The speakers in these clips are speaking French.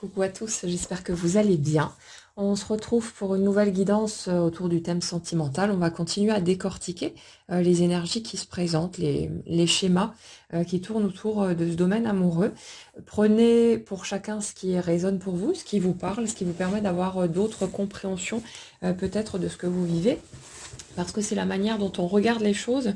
coucou à tous, j'espère que vous allez bien. On se retrouve pour une nouvelle guidance autour du thème sentimental. On va continuer à décortiquer les énergies qui se présentent, les schémas qui tournent autour de ce domaine amoureux. Prenez pour chacun ce qui résonne pour vous, ce qui vous parle, ce qui vous permet d'avoir d'autres compréhensions peut-être de ce que vous vivez. Parce que c'est la manière dont on regarde les choses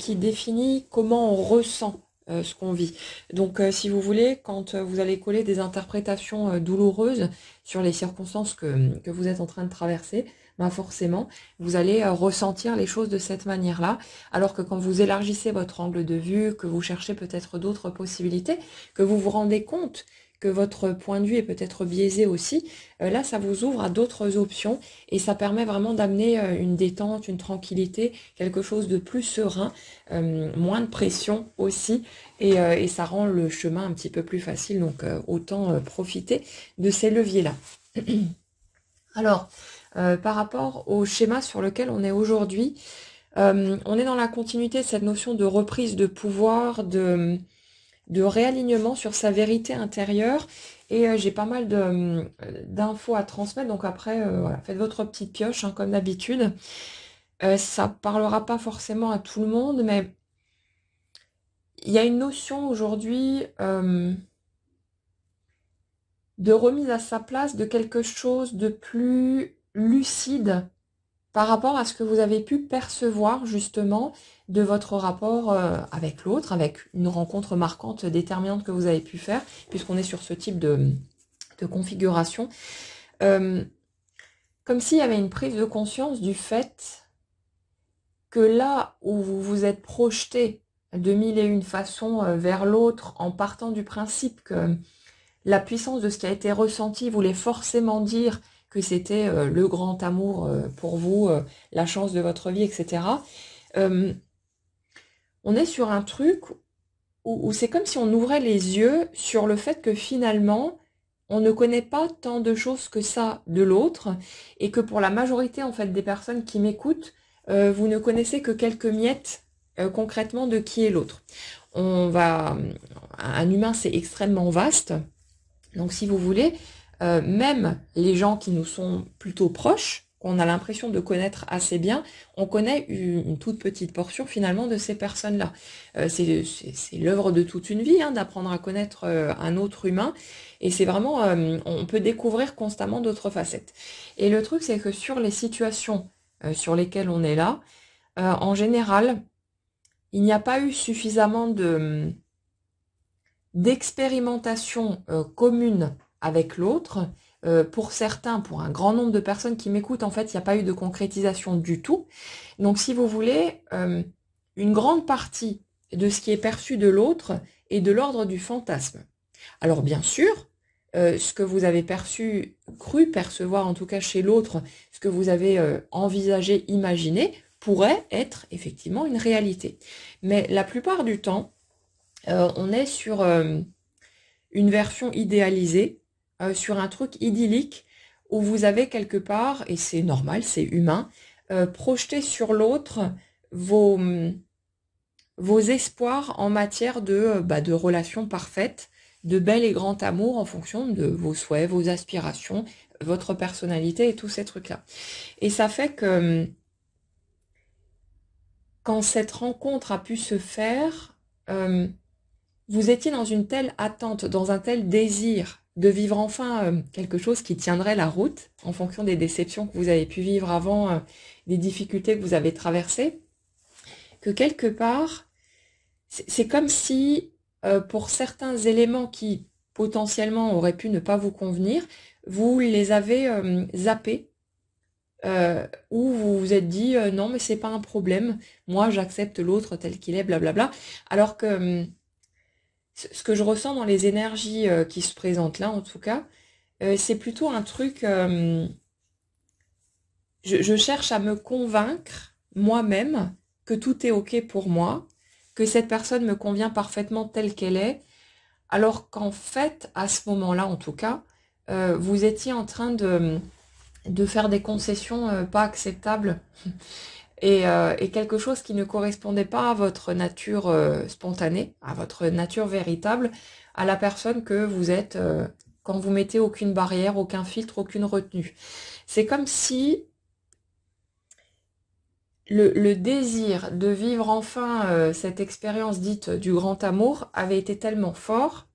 qui définit comment on ressent ce qu'on vit. Donc si vous voulez, quand vous allez coller des interprétations douloureuses sur les circonstances que vous êtes en train de traverser, ben forcément, vous allez ressentir les choses de cette manière-là, alors que quand vous élargissez votre angle de vue, que vous cherchez peut-être d'autres possibilités, que vous vous rendez compte que votre point de vue est peut-être biaisé aussi, là ça vous ouvre à d'autres options et ça permet vraiment d'amener une détente, une tranquillité, quelque chose de plus serein, moins de pression aussi, et ça rend le chemin un petit peu plus facile, donc autant profiter de ces leviers-là. Alors, par rapport au schéma sur lequel on est aujourd'hui, on est dans la continuité de cette notion de reprise de pouvoir, de réalignement sur sa vérité intérieure, et j'ai pas mal d'infos à transmettre, donc après, voilà, faites votre petite pioche, hein, comme d'habitude. Ça parlera pas forcément à tout le monde, mais il y a une notion aujourd'hui de remise à sa place de quelque chose de plus lucide par rapport à ce que vous avez pu percevoir justement de votre rapport avec l'autre, avec une rencontre marquante, déterminante que vous avez pu faire, puisqu'on est sur ce type de configuration. Comme s'il y avait une prise de conscience du fait que là où vous vous êtes projeté de mille et une façons vers l'autre, en partant du principe que la puissance de ce qui a été ressenti voulait forcément dire que c'était le grand amour pour vous, la chance de votre vie, etc. On est sur un truc où c'est comme si on ouvrait les yeux sur le fait que finalement, on ne connaît pas tant de choses que ça de l'autre, et que pour la majorité en fait des personnes qui m'écoutent, vous ne connaissez que quelques miettes concrètement de qui est l'autre. Un humain c'est extrêmement vaste, donc si vous voulez, même les gens qui nous sont plutôt proches, qu'on a l'impression de connaître assez bien, on connaît une toute petite portion finalement de ces personnes-là. C'est l'œuvre de toute une vie, hein, d'apprendre à connaître un autre humain, et c'est vraiment, on peut découvrir constamment d'autres facettes. Et le truc, c'est que sur les situations sur lesquelles on est là, en général, il n'y a pas eu suffisamment d'expérimentation commune avec l'autre. Pour certains, pour un grand nombre de personnes qui m'écoutent, en fait, il n'y a pas eu de concrétisation du tout. Donc, si vous voulez, une grande partie de ce qui est perçu de l'autre est de l'ordre du fantasme. Alors, bien sûr, ce que vous avez perçu, cru percevoir en tout cas chez l'autre, ce que vous avez envisagé, imaginé, pourrait être effectivement une réalité. Mais la plupart du temps, on est sur une version idéalisée, sur un truc idyllique où vous avez quelque part, et c'est normal, c'est humain, projeté sur l'autre vos espoirs en matière de relations parfaites, de bel et grand amour en fonction de vos souhaits, vos aspirations, votre personnalité et tous ces trucs-là. Et ça fait que quand cette rencontre a pu se faire, vous étiez dans une telle attente, dans un tel désir de vivre enfin quelque chose qui tiendrait la route en fonction des déceptions que vous avez pu vivre avant, des difficultés que vous avez traversées, que quelque part, c'est comme si pour certains éléments qui potentiellement auraient pu ne pas vous convenir, vous les avez zappés, ou vous vous êtes dit non mais c'est pas un problème, moi j'accepte l'autre tel qu'il est, blablabla, alors que ce que je ressens dans les énergies qui se présentent là, en tout cas, c'est plutôt un truc... je cherche à me convaincre moi-même que tout est OK pour moi, que cette personne me convient parfaitement telle qu'elle est, alors qu'en fait, à ce moment-là, en tout cas, vous étiez en train de faire des concessions pas acceptables et quelque chose qui ne correspondait pas à votre nature spontanée, à votre nature véritable, à la personne que vous êtes quand vous mettez aucune barrière, aucun filtre, aucune retenue. C'est comme si le désir de vivre enfin cette expérience dite du grand amour avait été tellement fort,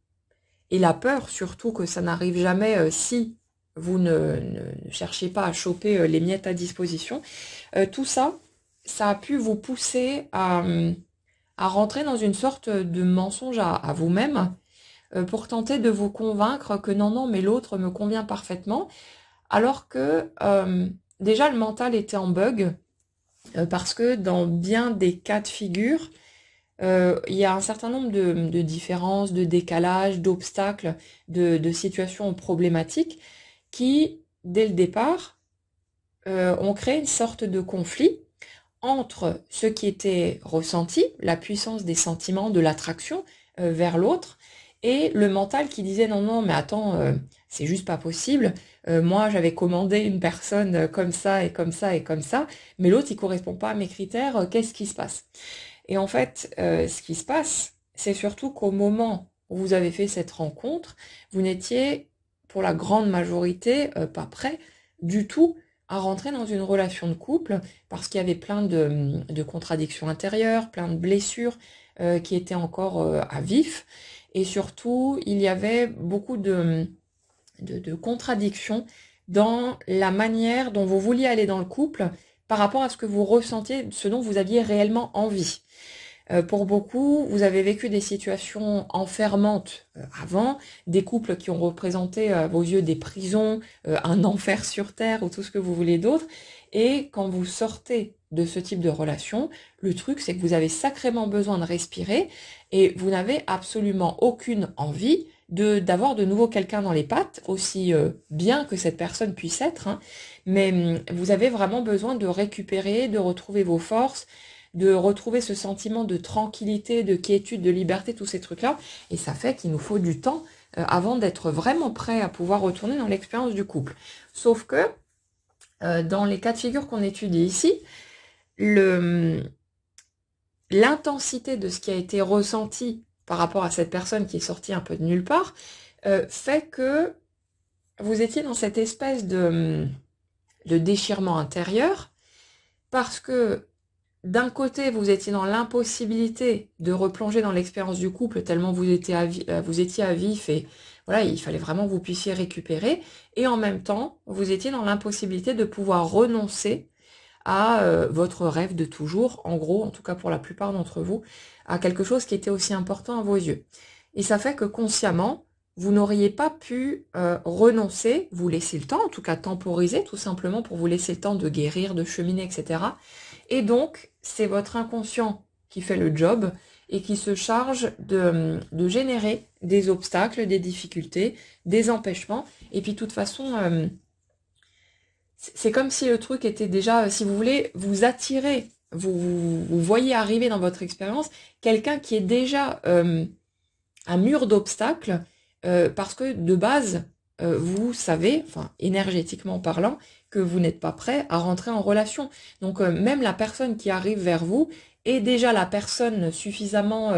et la peur surtout que ça n'arrive jamais si vous ne cherchez pas à choper les miettes à disposition. Tout ça, ça a pu vous pousser à rentrer dans une sorte de mensonge à vous-même pour tenter de vous convaincre que non, non, mais l'autre me convient parfaitement, alors que déjà le mental était en bug, parce que dans bien des cas de figure, il y a un certain nombre de différences, de décalages, d'obstacles, de situations problématiques qui, dès le départ, ont créé une sorte de conflit entre ce qui était ressenti, la puissance des sentiments, de l'attraction vers l'autre, et le mental qui disait non, non, mais attends, c'est juste pas possible. Moi, j'avais commandé une personne comme ça et comme ça et comme ça, mais l'autre, il correspond pas à mes critères, qu'est-ce qui se passe? Et en fait, ce qui se passe, c'est surtout qu'au moment où vous avez fait cette rencontre, vous n'étiez, pour la grande majorité, pas prêt du tout à rentrer dans une relation de couple, parce qu'il y avait plein de contradictions intérieures, plein de blessures qui étaient encore à vif, et surtout, il y avait beaucoup de contradictions dans la manière dont vous vouliez aller dans le couple par rapport à ce que vous ressentiez, ce dont vous aviez réellement envie. Pour beaucoup, vous avez vécu des situations enfermantes avant, des couples qui ont représenté à vos yeux des prisons, un enfer sur terre ou tout ce que vous voulez d'autre. Et quand vous sortez de ce type de relation, le truc c'est que vous avez sacrément besoin de respirer et vous n'avez absolument aucune envie d'avoir de nouveau quelqu'un dans les pattes, aussi bien que cette personne puisse être, hein, mais vous avez vraiment besoin de récupérer, de retrouver vos forces, de retrouver ce sentiment de tranquillité, de quiétude, de liberté, tous ces trucs-là. Et ça fait qu'il nous faut du temps avant d'être vraiment prêt à pouvoir retourner dans l'expérience du couple. Sauf que dans les cas de figure qu'on étudie ici, l'intensité de ce qui a été ressenti par rapport à cette personne qui est sortie un peu de nulle part fait que vous étiez dans cette espèce de déchirement intérieur parce que d'un côté, vous étiez dans l'impossibilité de replonger dans l'expérience du couple tellement vous étiez à vif et voilà, il fallait vraiment que vous puissiez récupérer. Et en même temps, vous étiez dans l'impossibilité de pouvoir renoncer à votre rêve de toujours, en gros, en tout cas pour la plupart d'entre vous, à quelque chose qui était aussi important à vos yeux. Et ça fait que consciemment, vous n'auriez pas pu renoncer, vous laisser le temps, en tout cas temporiser, tout simplement pour vous laisser le temps de guérir, de cheminer, etc. Et donc, c'est votre inconscient qui fait le job et qui se charge de générer des obstacles, des difficultés, des empêchements. Et puis, de toute façon, c'est comme si le truc était déjà, si vous voulez, vous attirer, vous voyez arriver dans votre expérience quelqu'un qui est déjà un mur d'obstacles, parce que de base, vous savez, enfin énergétiquement parlant, que vous n'êtes pas prêt à rentrer en relation. Donc même la personne qui arrive vers vous est déjà la personne suffisamment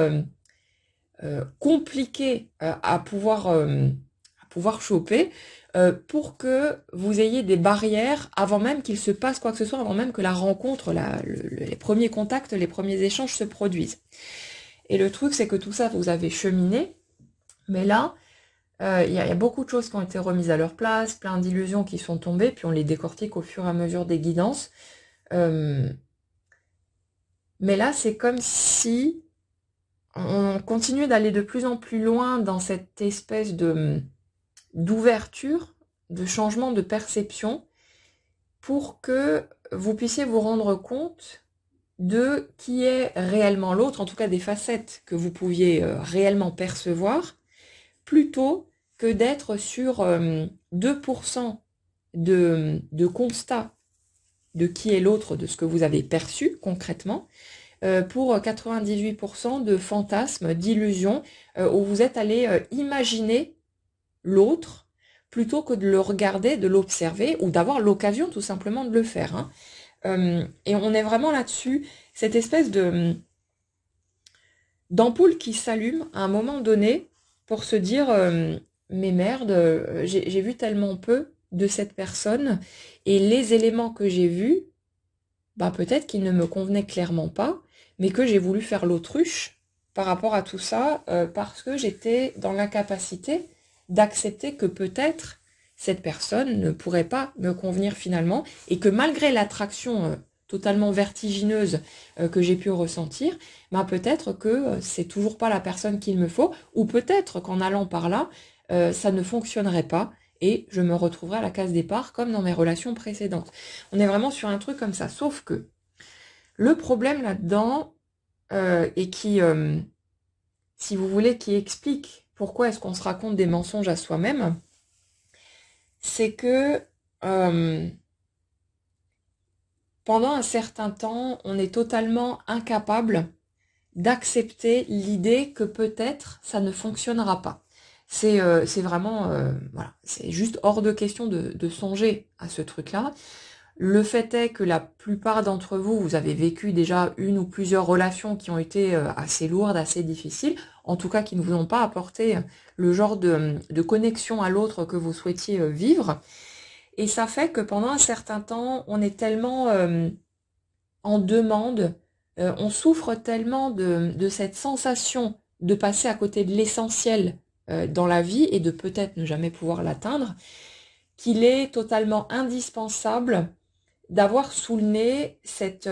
compliquée à pouvoir choper pour que vous ayez des barrières avant même qu'il se passe quoi que ce soit, avant même que la rencontre, les premiers contacts, les premiers échanges se produisent. Et le truc, c'est que tout ça, vous avez cheminé, mais là, il y a beaucoup de choses qui ont été remises à leur place, plein d'illusions qui sont tombées, puis on les décortique au fur et à mesure des guidances. Mais là, c'est comme si on continue d'aller de plus en plus loin dans cette espèce d'ouverture, de changement de perception, pour que vous puissiez vous rendre compte de qui est réellement l'autre, en tout cas des facettes que vous pouviez réellement percevoir, plutôt que d'être sur 2% de constat de qui est l'autre, de ce que vous avez perçu concrètement, pour 98% de fantasmes, d'illusions, où vous êtes allé imaginer l'autre plutôt que de le regarder, de l'observer, ou d'avoir l'occasion tout simplement de le faire. Hein. Et on est vraiment là-dessus, cette espèce d'ampoule qui s'allume à un moment donné pour se dire mais merde, j'ai vu tellement peu de cette personne, et les éléments que j'ai vus, bah peut-être qu'ils ne me convenaient clairement pas, mais que j'ai voulu faire l'autruche par rapport à tout ça, parce que j'étais dans l'incapacité d'accepter que peut-être cette personne ne pourrait pas me convenir finalement, et que malgré l'attraction totalement vertigineuse que j'ai pu ressentir, bah peut-être que c'est toujours pas la personne qu'il me faut, ou peut-être qu'en allant par là, ça ne fonctionnerait pas, et je me retrouverai à la case départ comme dans mes relations précédentes. On est vraiment sur un truc comme ça, sauf que le problème là-dedans, et qui, si vous voulez, qui explique pourquoi est-ce qu'on se raconte des mensonges à soi-même, c'est que pendant un certain temps, on est totalement incapable d'accepter l'idée que peut-être ça ne fonctionnera pas. C'est vraiment, voilà, c'est juste hors de question de songer à ce truc-là. Le fait est que la plupart d'entre vous, vous avez vécu déjà une ou plusieurs relations qui ont été assez lourdes, assez difficiles, en tout cas qui ne vous ont pas apporté le genre de connexion à l'autre que vous souhaitiez vivre. Et ça fait que pendant un certain temps, on est tellement en demande, on souffre tellement de cette sensation de passer à côté de l'essentiel dans la vie et de peut-être ne jamais pouvoir l'atteindre, qu'il est totalement indispensable d'avoir sous le nez cette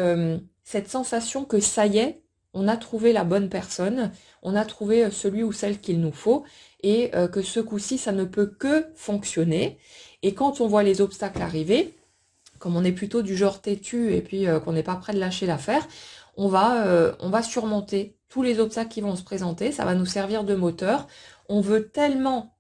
sensation que ça y est, on a trouvé la bonne personne, on a trouvé celui ou celle qu'il nous faut, et que ce coup-ci, ça ne peut que fonctionner. Et quand on voit les obstacles arriver, comme on est plutôt du genre têtu et puis qu'on n'est pas prêt de lâcher l'affaire, on va surmonter tous les obstacles qui vont se présenter, ça va nous servir de moteur. On veut tellement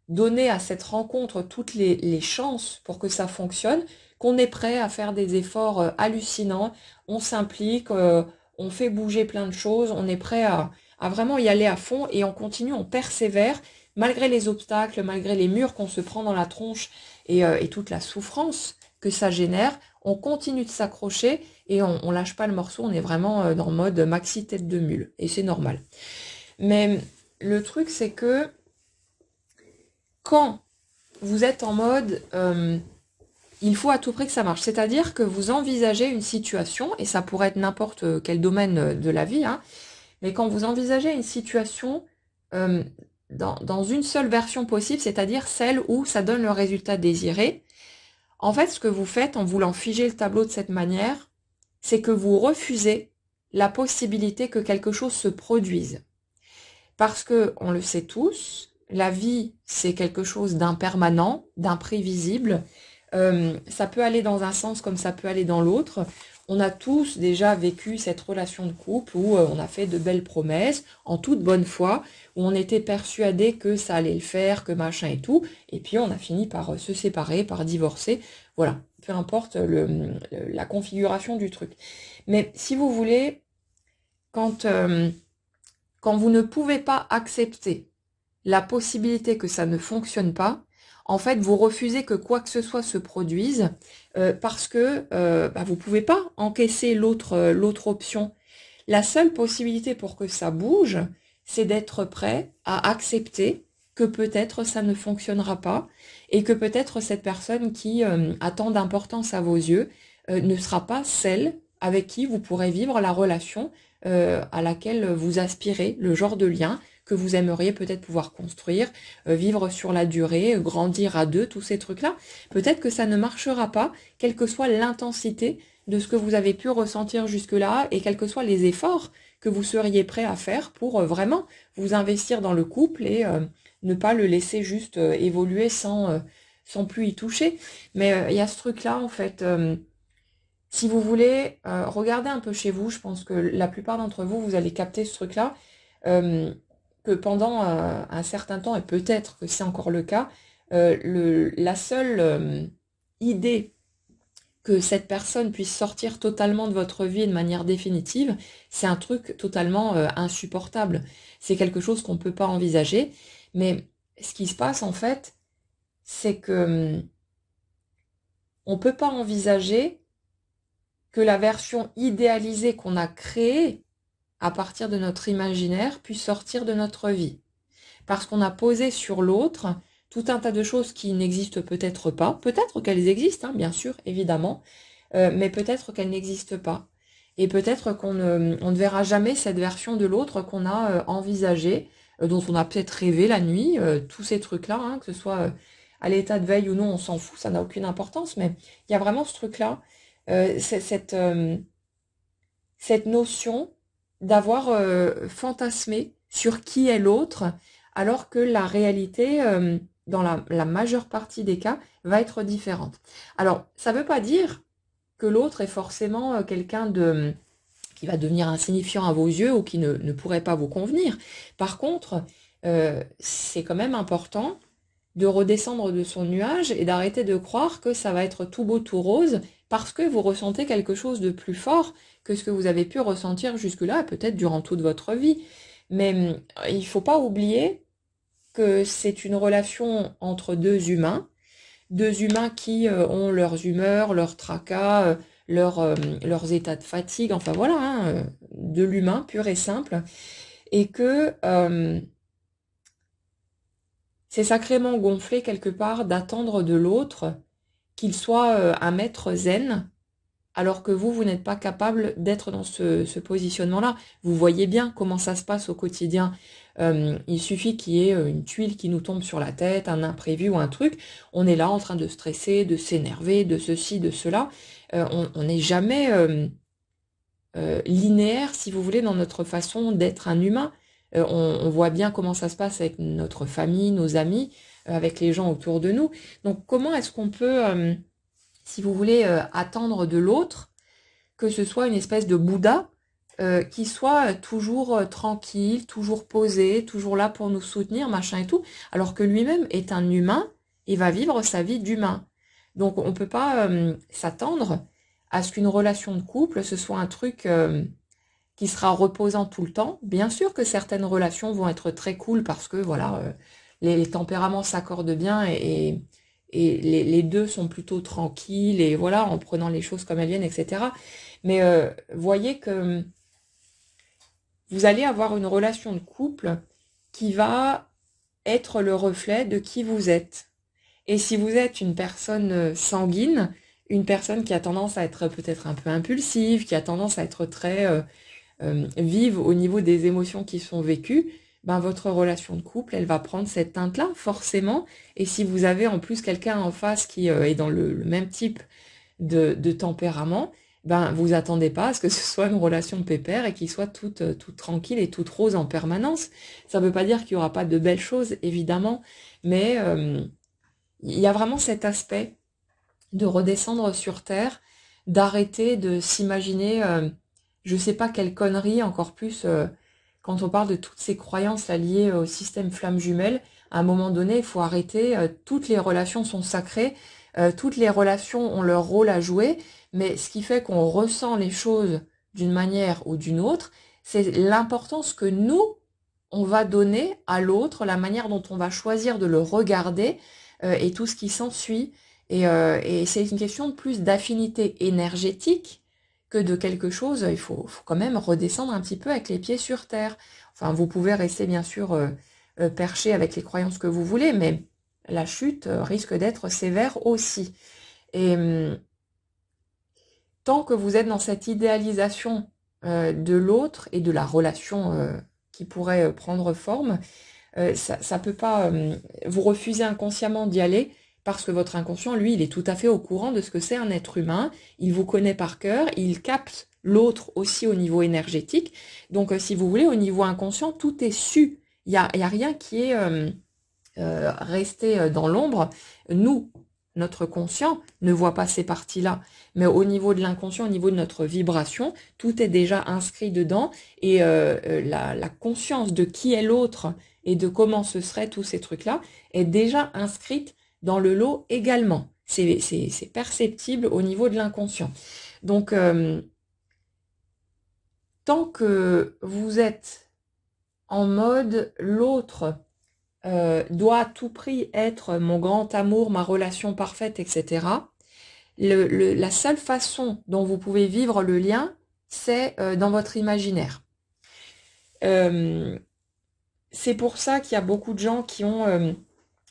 donner à cette rencontre toutes les chances pour que ça fonctionne, qu'on est prêt à faire des efforts hallucinants, on s'implique, on fait bouger plein de choses, on est prêt à vraiment y aller à fond et on continue, on persévère, malgré les obstacles, malgré les murs qu'on se prend dans la tronche et toute la souffrance que ça génère, on continue de s'accrocher et on lâche pas le morceau, on est vraiment dans le mode maxi tête de mule, et c'est normal. Mais le truc c'est que quand vous êtes en mode il faut à tout prix que ça marche, c'est-à-dire que vous envisagez une situation, et ça pourrait être n'importe quel domaine de la vie, hein, mais quand vous envisagez une situation euh, dans une seule version possible, c'est-à-dire celle où ça donne le résultat désiré, en fait, ce que vous faites en voulant figer le tableau de cette manière, c'est que vous refusez la possibilité que quelque chose se produise. Parce que, on le sait tous, la vie, c'est quelque chose d'impermanent, d'imprévisible. Ça peut aller dans un sens comme ça peut aller dans l'autre. On a tous déjà vécu cette relation de couple où on a fait de belles promesses, en toute bonne foi, où on était persuadé que ça allait le faire, que machin et tout, et puis on a fini par se séparer, par divorcer. Voilà, peu importe la configuration du truc. Mais si vous voulez, quand quand vous ne pouvez pas accepter la possibilité que ça ne fonctionne pas, en fait, vous refusez que quoi que ce soit se produise parce que bah, vous ne pouvez pas encaisser l'autre option. La seule possibilité pour que ça bouge, c'est d'être prêt à accepter que peut-être ça ne fonctionnera pas et que peut-être cette personne qui a tant d'importance à vos yeux ne sera pas celle avec qui vous pourrez vivre la relation à laquelle vous aspirez, le genre de lien que vous aimeriez peut-être pouvoir construire, vivre sur la durée, grandir à deux, tous ces trucs-là. Peut-être que ça ne marchera pas, quelle que soit l'intensité de ce que vous avez pu ressentir jusque-là et quels que soient les efforts que vous seriez prêt à faire pour vraiment vous investir dans le couple et ne pas le laisser juste évoluer sans plus y toucher. Mais il y a ce truc-là, en fait. Si vous voulez, regardez un peu chez vous, je pense que la plupart d'entre vous, vous allez capter ce truc-là, que pendant un certain temps, et peut-être que c'est encore le cas, la seule idée que cette personne puisse sortir totalement de votre vie de manière définitive, c'est un truc totalement insupportable. C'est quelque chose qu'on ne peut pas envisager. Mais ce qui se passe en fait, c'est que on ne peut pas envisager que la version idéalisée qu'on a créée à partir de notre imaginaire puisse sortir de notre vie. parce qu'on a posé sur l'autre tout un tas de choses qui n'existent peut-être pas. Peut-être qu'elles existent, hein, bien sûr, évidemment, mais peut-être qu'elles n'existent pas. Et peut-être on ne verra jamais cette version de l'autre qu'on a envisagée, dont on a peut-être rêvé la nuit, tous ces trucs-là, hein, que ce soit à l'état de veille ou non, on s'en fout, ça n'a aucune importance, mais il y a vraiment ce truc-là, cette notion d'avoir fantasmé sur qui est l'autre, alors que la réalité, dans la majeure partie des cas, va être différente. Alors, ça ne veut pas dire que l'autre est forcément quelqu'un qui va devenir insignifiant à vos yeux ou qui ne pourrait pas vous convenir. Par contre, c'est quand même important de redescendre de son nuage et d'arrêter de croire que ça va être tout beau, tout rose, parce que vous ressentez quelque chose de plus fort que ce que vous avez pu ressentir jusque-là, peut-être durant toute votre vie. Mais il ne faut pas oublier que c'est une relation entre deux humains qui ont leurs humeurs, leurs tracas, leurs états de fatigue, enfin voilà, hein, de l'humain pur et simple, et que c'est sacrément gonflé quelque part d'attendre de l'autre qu'il soit un maître zen, alors que vous n'êtes pas capable d'être dans ce positionnement-là. Vous voyez bien comment ça se passe au quotidien. Il suffit qu'il y ait une tuile qui nous tombe sur la tête, un imprévu ou un truc. On est là en train de stresser, de s'énerver, de ceci, de cela. On n'est jamais linéaire, si vous voulez, dans notre façon d'être un humain. On voit bien comment ça se passe avec notre famille, nos amis, avec les gens autour de nous. Donc comment est-ce qu'on peut, si vous voulez, attendre de l'autre que ce soit une espèce de Bouddha qui soit toujours tranquille, toujours posé, toujours là pour nous soutenir, machin et tout, alors que lui-même est un humain et va vivre sa vie d'humain. Donc on ne peut pas s'attendre à ce qu'une relation de couple, ce soit un truc qui sera reposant tout le temps. Bien sûr que certaines relations vont être très cool parce que voilà, les tempéraments s'accordent bien et les deux sont plutôt tranquilles et voilà, en prenant les choses comme elles viennent, etc. Mais voyez que vous allez avoir une relation de couple qui va être le reflet de qui vous êtes. Et si vous êtes une personne sanguine, une personne qui a tendance à être peut-être un peu impulsive, qui a tendance à être très vive au niveau des émotions qui sont vécues, ben votre relation de couple, elle va prendre cette teinte-là, forcément. Et si vous avez en plus quelqu'un en face qui est dans le même type de tempérament, ben vous attendez pas à ce que ce soit une relation pépère et qu'il soit toute tranquille et toute rose en permanence. Ça ne veut pas dire qu'il n'y aura pas de belles choses, évidemment, mais il y a vraiment cet aspect de redescendre sur Terre, d'arrêter de s'imaginer, je sais pas quelle connerie, encore plus quand on parle de toutes ces croyances là, liées au système flamme jumelle. À un moment donné, il faut arrêter, toutes les relations sont sacrées, toutes les relations ont leur rôle à jouer, mais ce qui fait qu'on ressent les choses d'une manière ou d'une autre, c'est l'importance que nous, on va donner à l'autre, la manière dont on va choisir de le regarder et tout ce qui s'ensuit. Et c'est une question de plus d'affinité énergétique que de quelque chose. Il faut quand même redescendre un petit peu avec les pieds sur terre. Enfin, vous pouvez rester bien sûr perché avec les croyances que vous voulez, mais la chute risque d'être sévère aussi. Et tant que vous êtes dans cette idéalisation de l'autre et de la relation qui pourrait prendre forme, ça peut pas vous refuser inconsciemment d'y aller parce que votre inconscient, lui, il est tout à fait au courant de ce que c'est un être humain, il vous connaît par cœur, il capte l'autre aussi au niveau énergétique. Donc, si vous voulez, au niveau inconscient, tout est su. Il y a rien qui est resté dans l'ombre. Nous, notre conscient ne voit pas ces parties-là. Mais au niveau de l'inconscient, au niveau de notre vibration, tout est déjà inscrit dedans. Et la conscience de qui est l'autre et de comment ce serait tous ces trucs-là est déjà inscrite dans le lot également. C'est perceptible au niveau de l'inconscient. Donc, tant que vous êtes en mode l'autre doit à tout prix être mon grand amour, ma relation parfaite, etc., la seule façon dont vous pouvez vivre le lien, c'est dans votre imaginaire. c'est pour ça qu'il y a beaucoup de gens qui ont,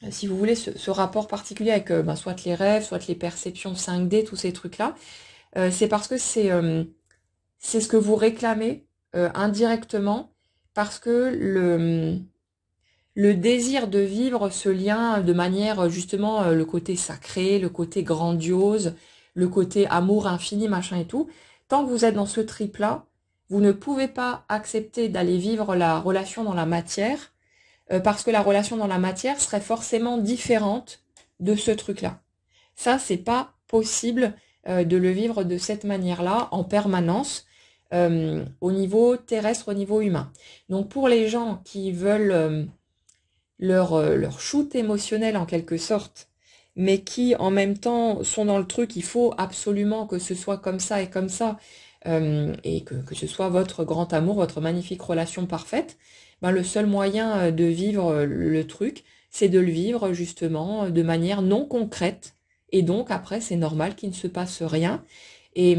si vous voulez, ce rapport particulier avec ben, soit les rêves, soit les perceptions 5D, tous ces trucs-là. C'est parce que c'est ce que vous réclamez indirectement, parce que le désir de vivre ce lien de manière justement le côté sacré, le côté grandiose, le côté amour infini, machin et tout, tant que vous êtes dans ce trip-là, vous ne pouvez pas accepter d'aller vivre la relation dans la matière, parce que la relation dans la matière serait forcément différente de ce truc-là. Ça, c'est pas possible de le vivre de cette manière-là en permanence au niveau terrestre, au niveau humain. Donc pour les gens qui veulent leur shoot émotionnel en quelque sorte, mais qui en même temps sont dans le truc, il faut absolument que ce soit comme ça, et que ce soit votre grand amour, votre magnifique relation parfaite, ben, le seul moyen de vivre le truc, c'est de le vivre justement de manière non concrète. Et donc après, c'est normal qu'il ne se passe rien. Et,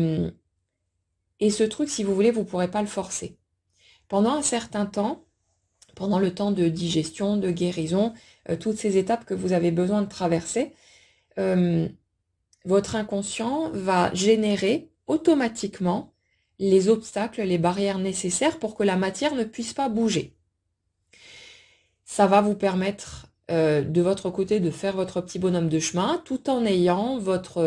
et ce truc, si vous voulez, vous ne pourrez pas le forcer. Pendant un certain temps, pendant le temps de digestion, de guérison, toutes ces étapes que vous avez besoin de traverser, euh, votre inconscient va générer automatiquement les obstacles, les barrières nécessaires pour que la matière ne puisse pas bouger. Ça va vous permettre de votre côté de faire votre petit bonhomme de chemin tout en ayant votre,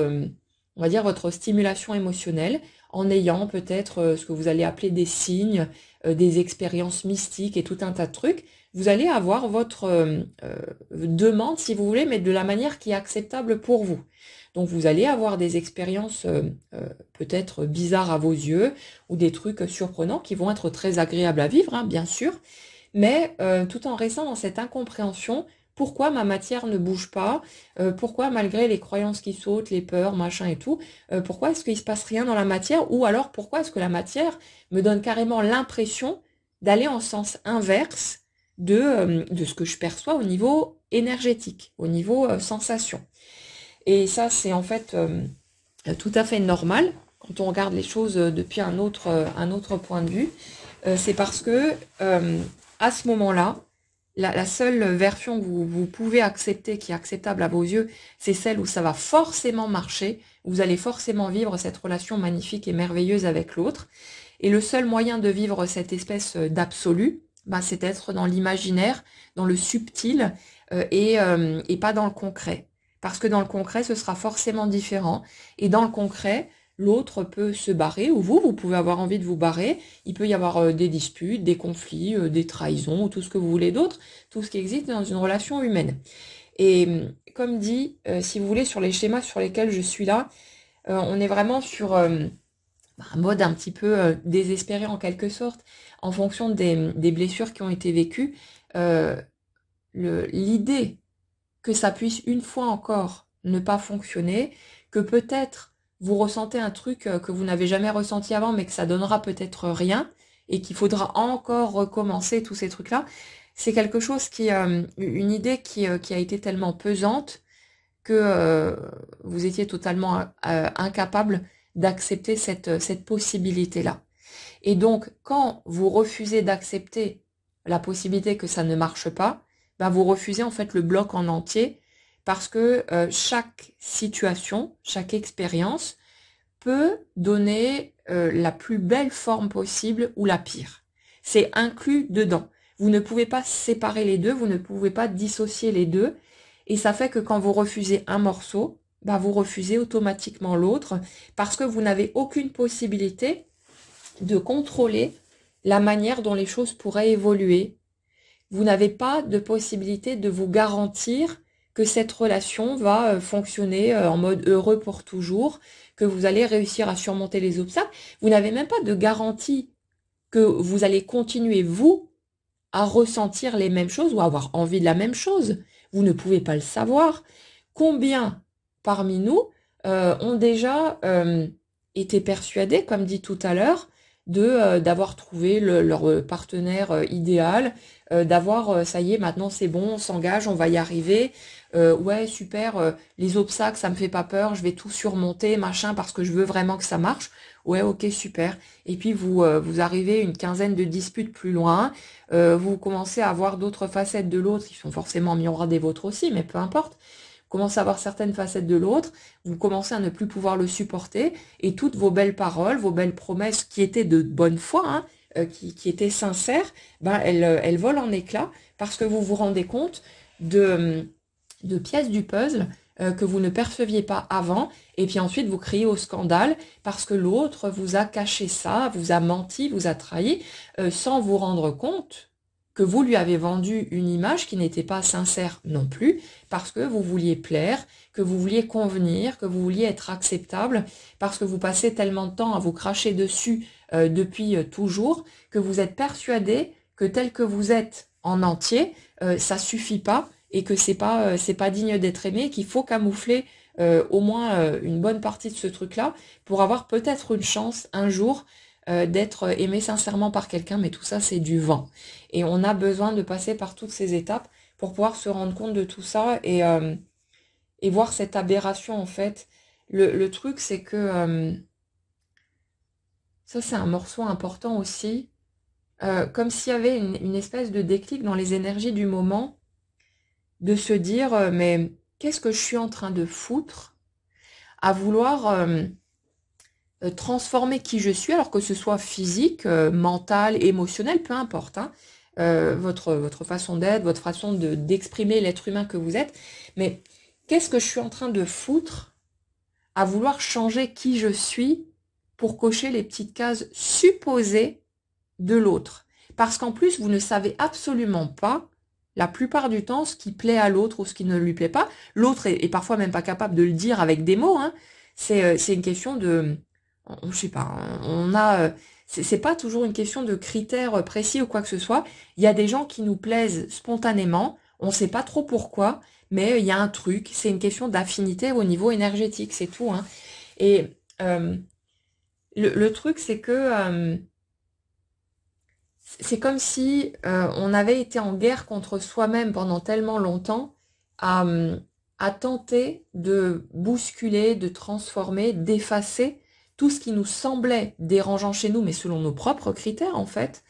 on va dire, votre stimulation émotionnelle, en ayant peut-être ce que vous allez appeler des signes, des expériences mystiques et tout un tas de trucs. Vous allez avoir votre demande, si vous voulez, mais de la manière qui est acceptable pour vous. Donc vous allez avoir des expériences peut-être bizarres à vos yeux ou des trucs surprenants qui vont être très agréables à vivre, hein, bien sûr, mais tout en restant dans cette incompréhension, pourquoi ma matière ne bouge pas, pourquoi malgré les croyances qui sautent, les peurs, machin et tout, pourquoi est-ce qu'il se passe rien dans la matière, ou alors pourquoi est-ce que la matière me donne carrément l'impression d'aller en sens inverse de ce que je perçois au niveau énergétique, au niveau sensation. Et ça, c'est en fait tout à fait normal quand on regarde les choses depuis un autre point de vue. C'est parce que à ce moment-là, la seule version que vous pouvez accepter, qui est acceptable à vos yeux, c'est celle où ça va forcément marcher, où vous allez forcément vivre cette relation magnifique et merveilleuse avec l'autre. Et le seul moyen de vivre cette espèce d'absolu, bah, c'est d'être dans l'imaginaire, dans le subtil, et pas dans le concret. Parce que dans le concret, ce sera forcément différent. Et dans le concret, l'autre peut se barrer, ou vous pouvez avoir envie de vous barrer. Il peut y avoir des disputes, des conflits, des trahisons, ou tout ce que vous voulez d'autre, tout ce qui existe dans une relation humaine. Et comme dit, si vous voulez, sur les schémas sur lesquels je suis là, on est vraiment sur un mode un petit peu désespéré en quelque sorte, en fonction des blessures qui ont été vécues. Euh, L'idée que ça puisse une fois encore ne pas fonctionner, que peut-être vous ressentez un truc que vous n'avez jamais ressenti avant, mais que ça donnera peut-être rien, et qu'il faudra encore recommencer tous ces trucs-là, c'est quelque chose une idée qui a été tellement pesante que vous étiez totalement incapable d'accepter cette possibilité-là. Et donc, quand vous refusez d'accepter la possibilité que ça ne marche pas, ben vous refusez en fait le bloc en entier, parce que chaque situation, chaque expérience peut donner la plus belle forme possible ou la pire. C'est inclus dedans. Vous ne pouvez pas séparer les deux, vous ne pouvez pas dissocier les deux, et ça fait que quand vous refusez un morceau, ben vous refusez automatiquement l'autre, parce que vous n'avez aucune possibilité de contrôler la manière dont les choses pourraient évoluer. Vous n'avez pas de possibilité de vous garantir que cette relation va fonctionner en mode heureux pour toujours, que vous allez réussir à surmonter les obstacles. Vous n'avez même pas de garantie que vous allez continuer, vous, à ressentir les mêmes choses ou à avoir envie de la même chose. Vous ne pouvez pas le savoir. Combien parmi nous ont déjà été persuadés, comme dit tout à l'heure, d'avoir trouvé leur partenaire idéal, d'avoir ça y est, maintenant c'est bon, on s'engage, on va y arriver. Ouais, super, les obstacles, ça me fait pas peur, je vais tout surmonter, machin, parce que je veux vraiment que ça marche. Ouais, ok, super. Et puis vous arrivez une quinzaine de disputes plus loin, vous commencez à voir d'autres facettes de l'autre qui sont forcément miroirs des vôtres aussi, mais peu importe. Vous commencez à voir certaines facettes de l'autre, vous commencez à ne plus pouvoir le supporter, et toutes vos belles paroles, vos belles promesses qui étaient de bonne foi, hein, qui étaient sincères, ben elles volent en éclats parce que vous vous rendez compte de pièces du puzzle que vous ne perceviez pas avant, et puis ensuite vous criez au scandale parce que l'autre vous a caché ça, vous a menti, vous a trahi, sans vous rendre compte que vous lui avez vendu une image qui n'était pas sincère non plus, parce que vous vouliez plaire, que vous vouliez convenir, que vous vouliez être acceptable, parce que vous passez tellement de temps à vous cracher dessus depuis toujours, que vous êtes persuadé que tel que vous êtes en entier, ça suffit pas, et que c'est pas digne d'être aimé, qu'il faut camoufler au moins une bonne partie de ce truc-là pour avoir peut-être une chance un jour d'être aimé sincèrement par quelqu'un, mais tout ça c'est du vent. Et on a besoin de passer par toutes ces étapes pour pouvoir se rendre compte de tout ça et voir cette aberration en fait. Le truc c'est que ça c'est un morceau important aussi, comme s'il y avait une espèce de déclic dans les énergies du moment, de se dire mais qu'est-ce que je suis en train de foutre à vouloir transformer qui je suis, alors que ce soit physique, mental, émotionnel, peu importe, hein, votre façon d'être, votre façon d'exprimer l'être humain que vous êtes, mais qu'est-ce que je suis en train de foutre à vouloir changer qui je suis pour cocher les petites cases supposées de l'autre. Parce qu'en plus, vous ne savez absolument pas, la plupart du temps, ce qui plaît à l'autre ou ce qui ne lui plaît pas. L'autre est parfois même pas capable de le dire avec des mots, hein. C'est une question de, je sais pas, on a, c'est pas toujours une question de critères précis ou quoi que ce soit. Il y a des gens qui nous plaisent spontanément, on sait pas trop pourquoi, mais il y a un truc, c'est une question d'affinité au niveau énergétique, c'est tout, hein. Et le truc, c'est que c'est comme si on avait été en guerre contre soi-même pendant tellement longtemps à, à tenter de bousculer, de transformer, d'effacer tout ce qui nous semblait dérangeant chez nous, mais selon nos propres critères en fait,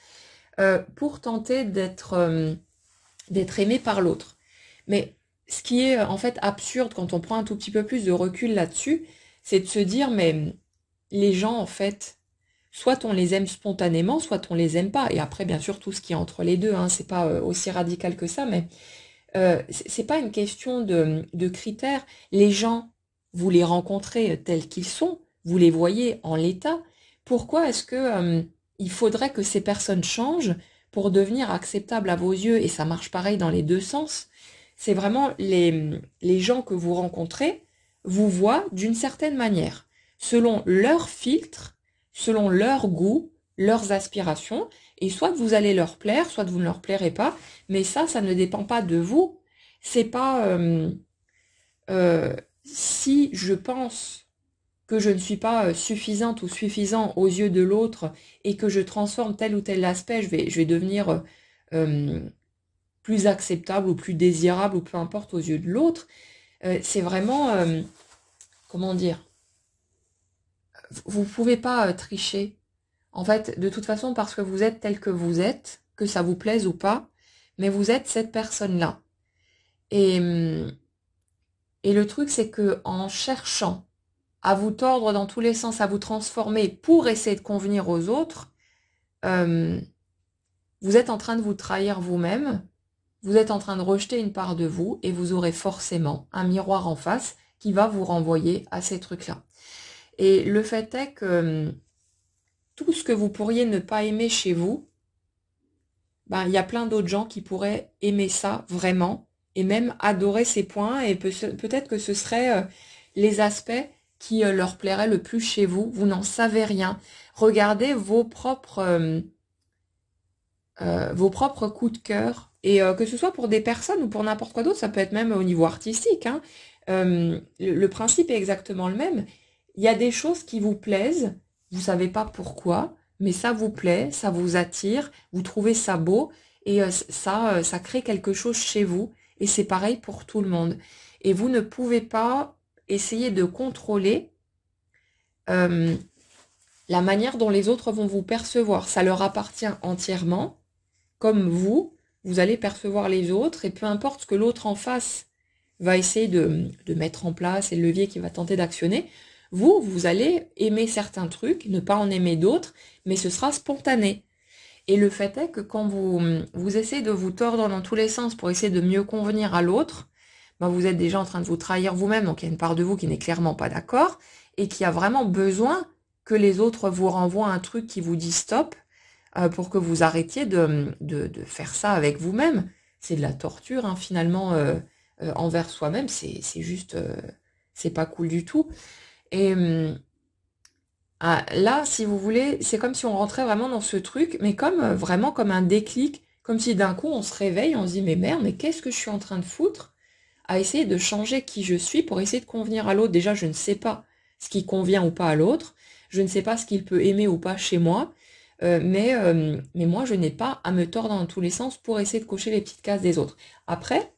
pour tenter d'être aimé par l'autre. Mais ce qui est en fait absurde quand on prend un tout petit peu plus de recul là-dessus, c'est de se dire mais les gens en fait, soit on les aime spontanément, soit on les aime pas. Et après, bien sûr, tout ce qui est entre les deux, hein, c'est pas aussi radical que ça, mais c'est pas une question de critères. Les gens, vous les rencontrez tels qu'ils sont, vous les voyez en l'état. Pourquoi est-ce que il faudrait que ces personnes changent pour devenir acceptables à vos yeux? Et ça marche pareil dans les deux sens. C'est vraiment les gens que vous rencontrez vous voient d'une certaine manière, selon leur filtre, selon leur goût, leurs aspirations, et soit vous allez leur plaire, soit vous ne leur plairez pas, mais ça ne dépend pas de vous. C'est pas si je pense que je ne suis pas suffisante ou suffisant aux yeux de l'autre et que je transforme tel ou tel aspect, je vais devenir plus acceptable ou plus désirable ou peu importe aux yeux de l'autre. C'est vraiment, comment dire, vous pouvez pas tricher. En fait, de toute façon, parce que vous êtes tel que vous êtes, que ça vous plaise ou pas, mais vous êtes cette personne-là. Et, et le truc, c'est que en cherchant à vous tordre dans tous les sens, à vous transformer pour essayer de convenir aux autres, euh, vous êtes en train de vous trahir vous-même, vous êtes en train de rejeter une part de vous, et vous aurez forcément un miroir en face qui va vous renvoyer à ces trucs-là. Et le fait est que tout ce que vous pourriez ne pas aimer chez vous, ben, il y a plein d'autres gens qui pourraient aimer ça vraiment et même adorer ces points et peut-être que ce serait les aspects qui leur plairaient le plus chez vous. Vous n'en savez rien. Regardez vos propres coups de cœur et que ce soit pour des personnes ou pour n'importe quoi d'autre, ça peut être même au niveau artistique, hein. Le principe est exactement le même. Il y a des choses qui vous plaisent, vous savez pas pourquoi. mais ça vous plaît, ça vous attire, vous trouvez ça beau, et ça crée quelque chose chez vous, et c'est pareil pour tout le monde. Et vous ne pouvez pas essayer de contrôler euh, la manière dont les autres vont vous percevoir. Ça leur appartient entièrement, comme vous allez percevoir les autres, et peu importe ce que l'autre en face va essayer de mettre en place et le levier qu'il va tenter d'actionner, vous allez aimer certains trucs, ne pas en aimer d'autres, mais ce sera spontané. Et le fait est que quand vous essayez de vous tordre dans tous les sens pour essayer de mieux convenir à l'autre, ben vous êtes déjà en train de vous trahir vous-même, donc il y a une part de vous qui n'est clairement pas d'accord, et qui a vraiment besoin que les autres vous renvoient un truc qui vous dit stop, pour que vous arrêtiez de faire ça avec vous-même. C'est de la torture, hein, finalement, envers soi-même, c'est juste, c'est pas cool du tout. Et là, si vous voulez, c'est comme si on rentrait vraiment dans ce truc, mais comme vraiment comme un déclic, comme si d'un coup on se réveille, on se dit mais merde, mais qu'est-ce que je suis en train de foutre à essayer de changer qui je suis pour essayer de convenir à l'autre. Déjà, je ne sais pas ce qui convient ou pas à l'autre, je ne sais pas ce qu'il peut aimer ou pas chez moi, mais moi, je n'ai pas à me tordre dans tous les sens pour essayer de cocher les petites cases des autres. Après,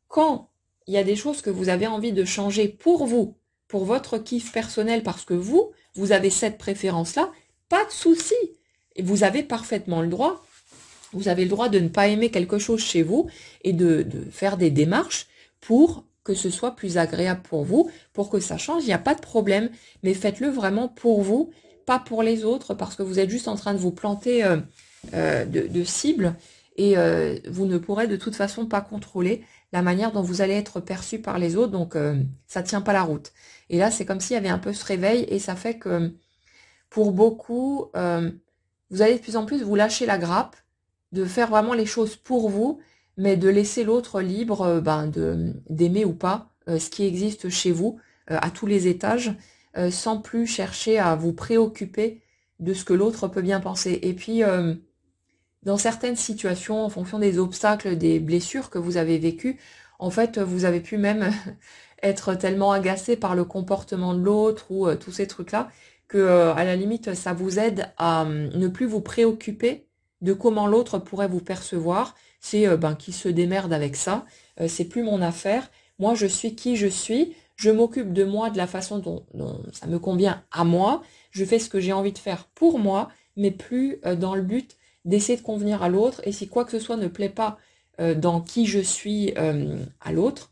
quand il y a des choses que vous avez envie de changer pour vous, pour votre kiff personnel, parce que vous avez cette préférence-là, pas de souci. Et vous avez parfaitement le droit. Vous avez le droit de ne pas aimer quelque chose chez vous et de faire des démarches pour que ce soit plus agréable pour vous, pour que ça change, il n'y a pas de problème. Mais faites-le vraiment pour vous, pas pour les autres, parce que vous êtes juste en train de vous planter de cible et vous ne pourrez de toute façon pas contrôler la manière dont vous allez être perçu par les autres, donc ça tient pas la route. Et là, c'est comme s'il y avait un peu ce réveil et ça fait que pour beaucoup, vous allez de plus en plus vous lâcher la grappe, de faire vraiment les choses pour vous, mais de laisser l'autre libre d'aimer ou pas ce qui existe chez vous à tous les étages, sans plus chercher à vous préoccuper de ce que l'autre peut bien penser. Et puis, dans certaines situations, en fonction des obstacles, des blessures que vous avez vécues, en fait, vous avez pu même être tellement agacé par le comportement de l'autre ou tous ces trucs-là, que à la limite, ça vous aide à ne plus vous préoccuper de comment l'autre pourrait vous percevoir. C'est qui se démerde avec ça. C'est plus mon affaire. Moi, je suis qui je suis. Je m'occupe de moi de la façon dont ça me convient à moi. Je fais ce que j'ai envie de faire pour moi, mais plus dans le but d'essayer de convenir à l'autre. Et si quoi que ce soit ne plaît pas dans qui je suis à l'autre,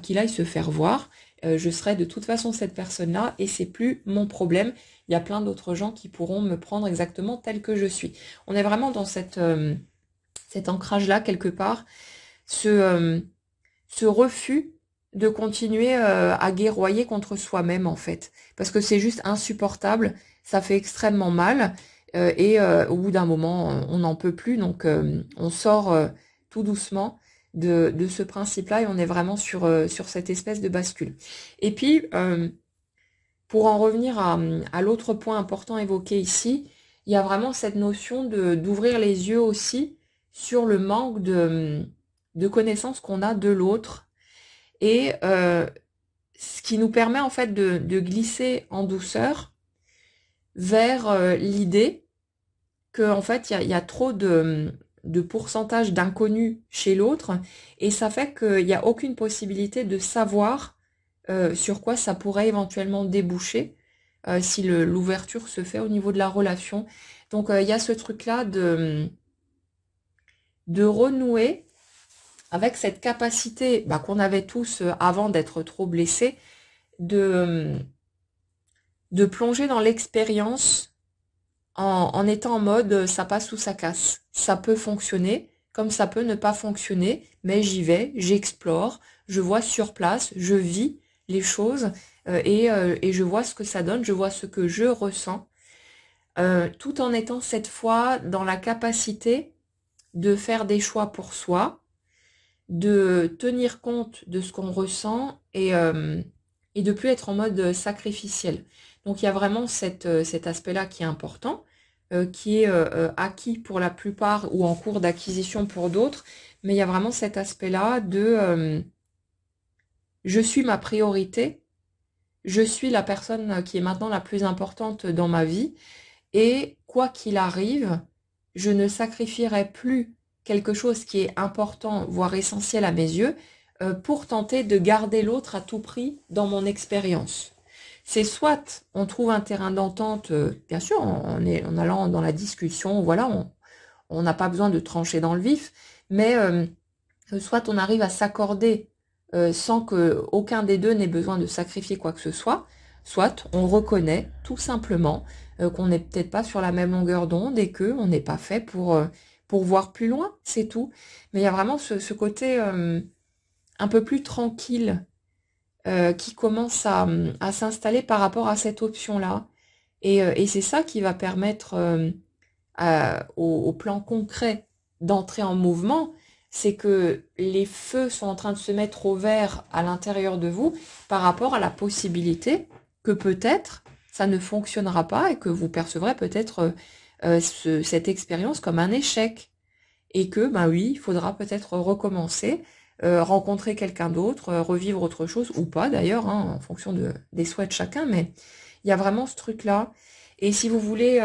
qu'il aille se faire voir. Je serai de toute façon cette personne-là et c'est plus mon problème. Il y a plein d'autres gens qui pourront me prendre exactement tel que je suis. On est vraiment dans cet ancrage-là quelque part, ce refus de continuer à guerroyer contre soi-même en fait. Parce que c'est juste insupportable, ça fait extrêmement mal et au bout d'un moment, on n'en peut plus. Donc on sort tout doucement de ce principe-là et on est vraiment sur cette espèce de bascule. Et puis, pour en revenir à l'autre point important évoqué ici, il y a vraiment cette notion d'ouvrir les yeux aussi sur le manque de connaissances qu'on a de l'autre et ce qui nous permet en fait de glisser en douceur vers l'idée que en fait il y a trop de pourcentage d'inconnus chez l'autre et ça fait qu'il n'y a aucune possibilité de savoir sur quoi ça pourrait éventuellement déboucher si l'ouverture se fait au niveau de la relation. Donc il y a ce truc-là de renouer avec cette capacité qu'on avait tous avant d'être trop blessés, de, de plonger dans l'expérience en étant en mode ça passe ou ça casse. Ça peut fonctionner, comme ça peut ne pas fonctionner, mais j'y vais, j'explore, je vois sur place, je vis les choses et je vois ce que ça donne, je vois ce que je ressens, tout en étant cette fois dans la capacité de faire des choix pour soi, de tenir compte de ce qu'on ressent et de plus être en mode sacrificiel. Donc il y a vraiment cet aspect-là qui est important, qui est acquis pour la plupart ou en cours d'acquisition pour d'autres, mais il y a vraiment cet aspect-là de je suis ma priorité, je suis la personne qui est maintenant la plus importante dans ma vie, et quoi qu'il arrive, je ne sacrifierai plus quelque chose qui est important, voire essentiel à mes yeux, pour tenter de garder l'autre à tout prix dans mon expérience. C'est soit on trouve un terrain d'entente, bien sûr, en allant dans la discussion, voilà, on n'a pas besoin de trancher dans le vif, mais soit on arrive à s'accorder sans que aucun des deux n'ait besoin de sacrifier quoi que ce soit on reconnaît tout simplement qu'on n'est peut-être pas sur la même longueur d'onde et qu'on n'est pas fait pour voir plus loin, c'est tout. Mais il y a vraiment ce côté un peu plus tranquille qui commence à s'installer par rapport à cette option-là. Et c'est ça qui va permettre au plan concret d'entrer en mouvement, c'est que les feux sont en train de se mettre au vert à l'intérieur de vous par rapport à la possibilité que peut-être ça ne fonctionnera pas et que vous percevrez peut-être cette expérience comme un échec. Et que, ben oui, il faudra peut-être recommencer, rencontrer quelqu'un d'autre, revivre autre chose, ou pas d'ailleurs, hein, en fonction des souhaits de chacun, mais il y a vraiment ce truc-là. Et si vous voulez,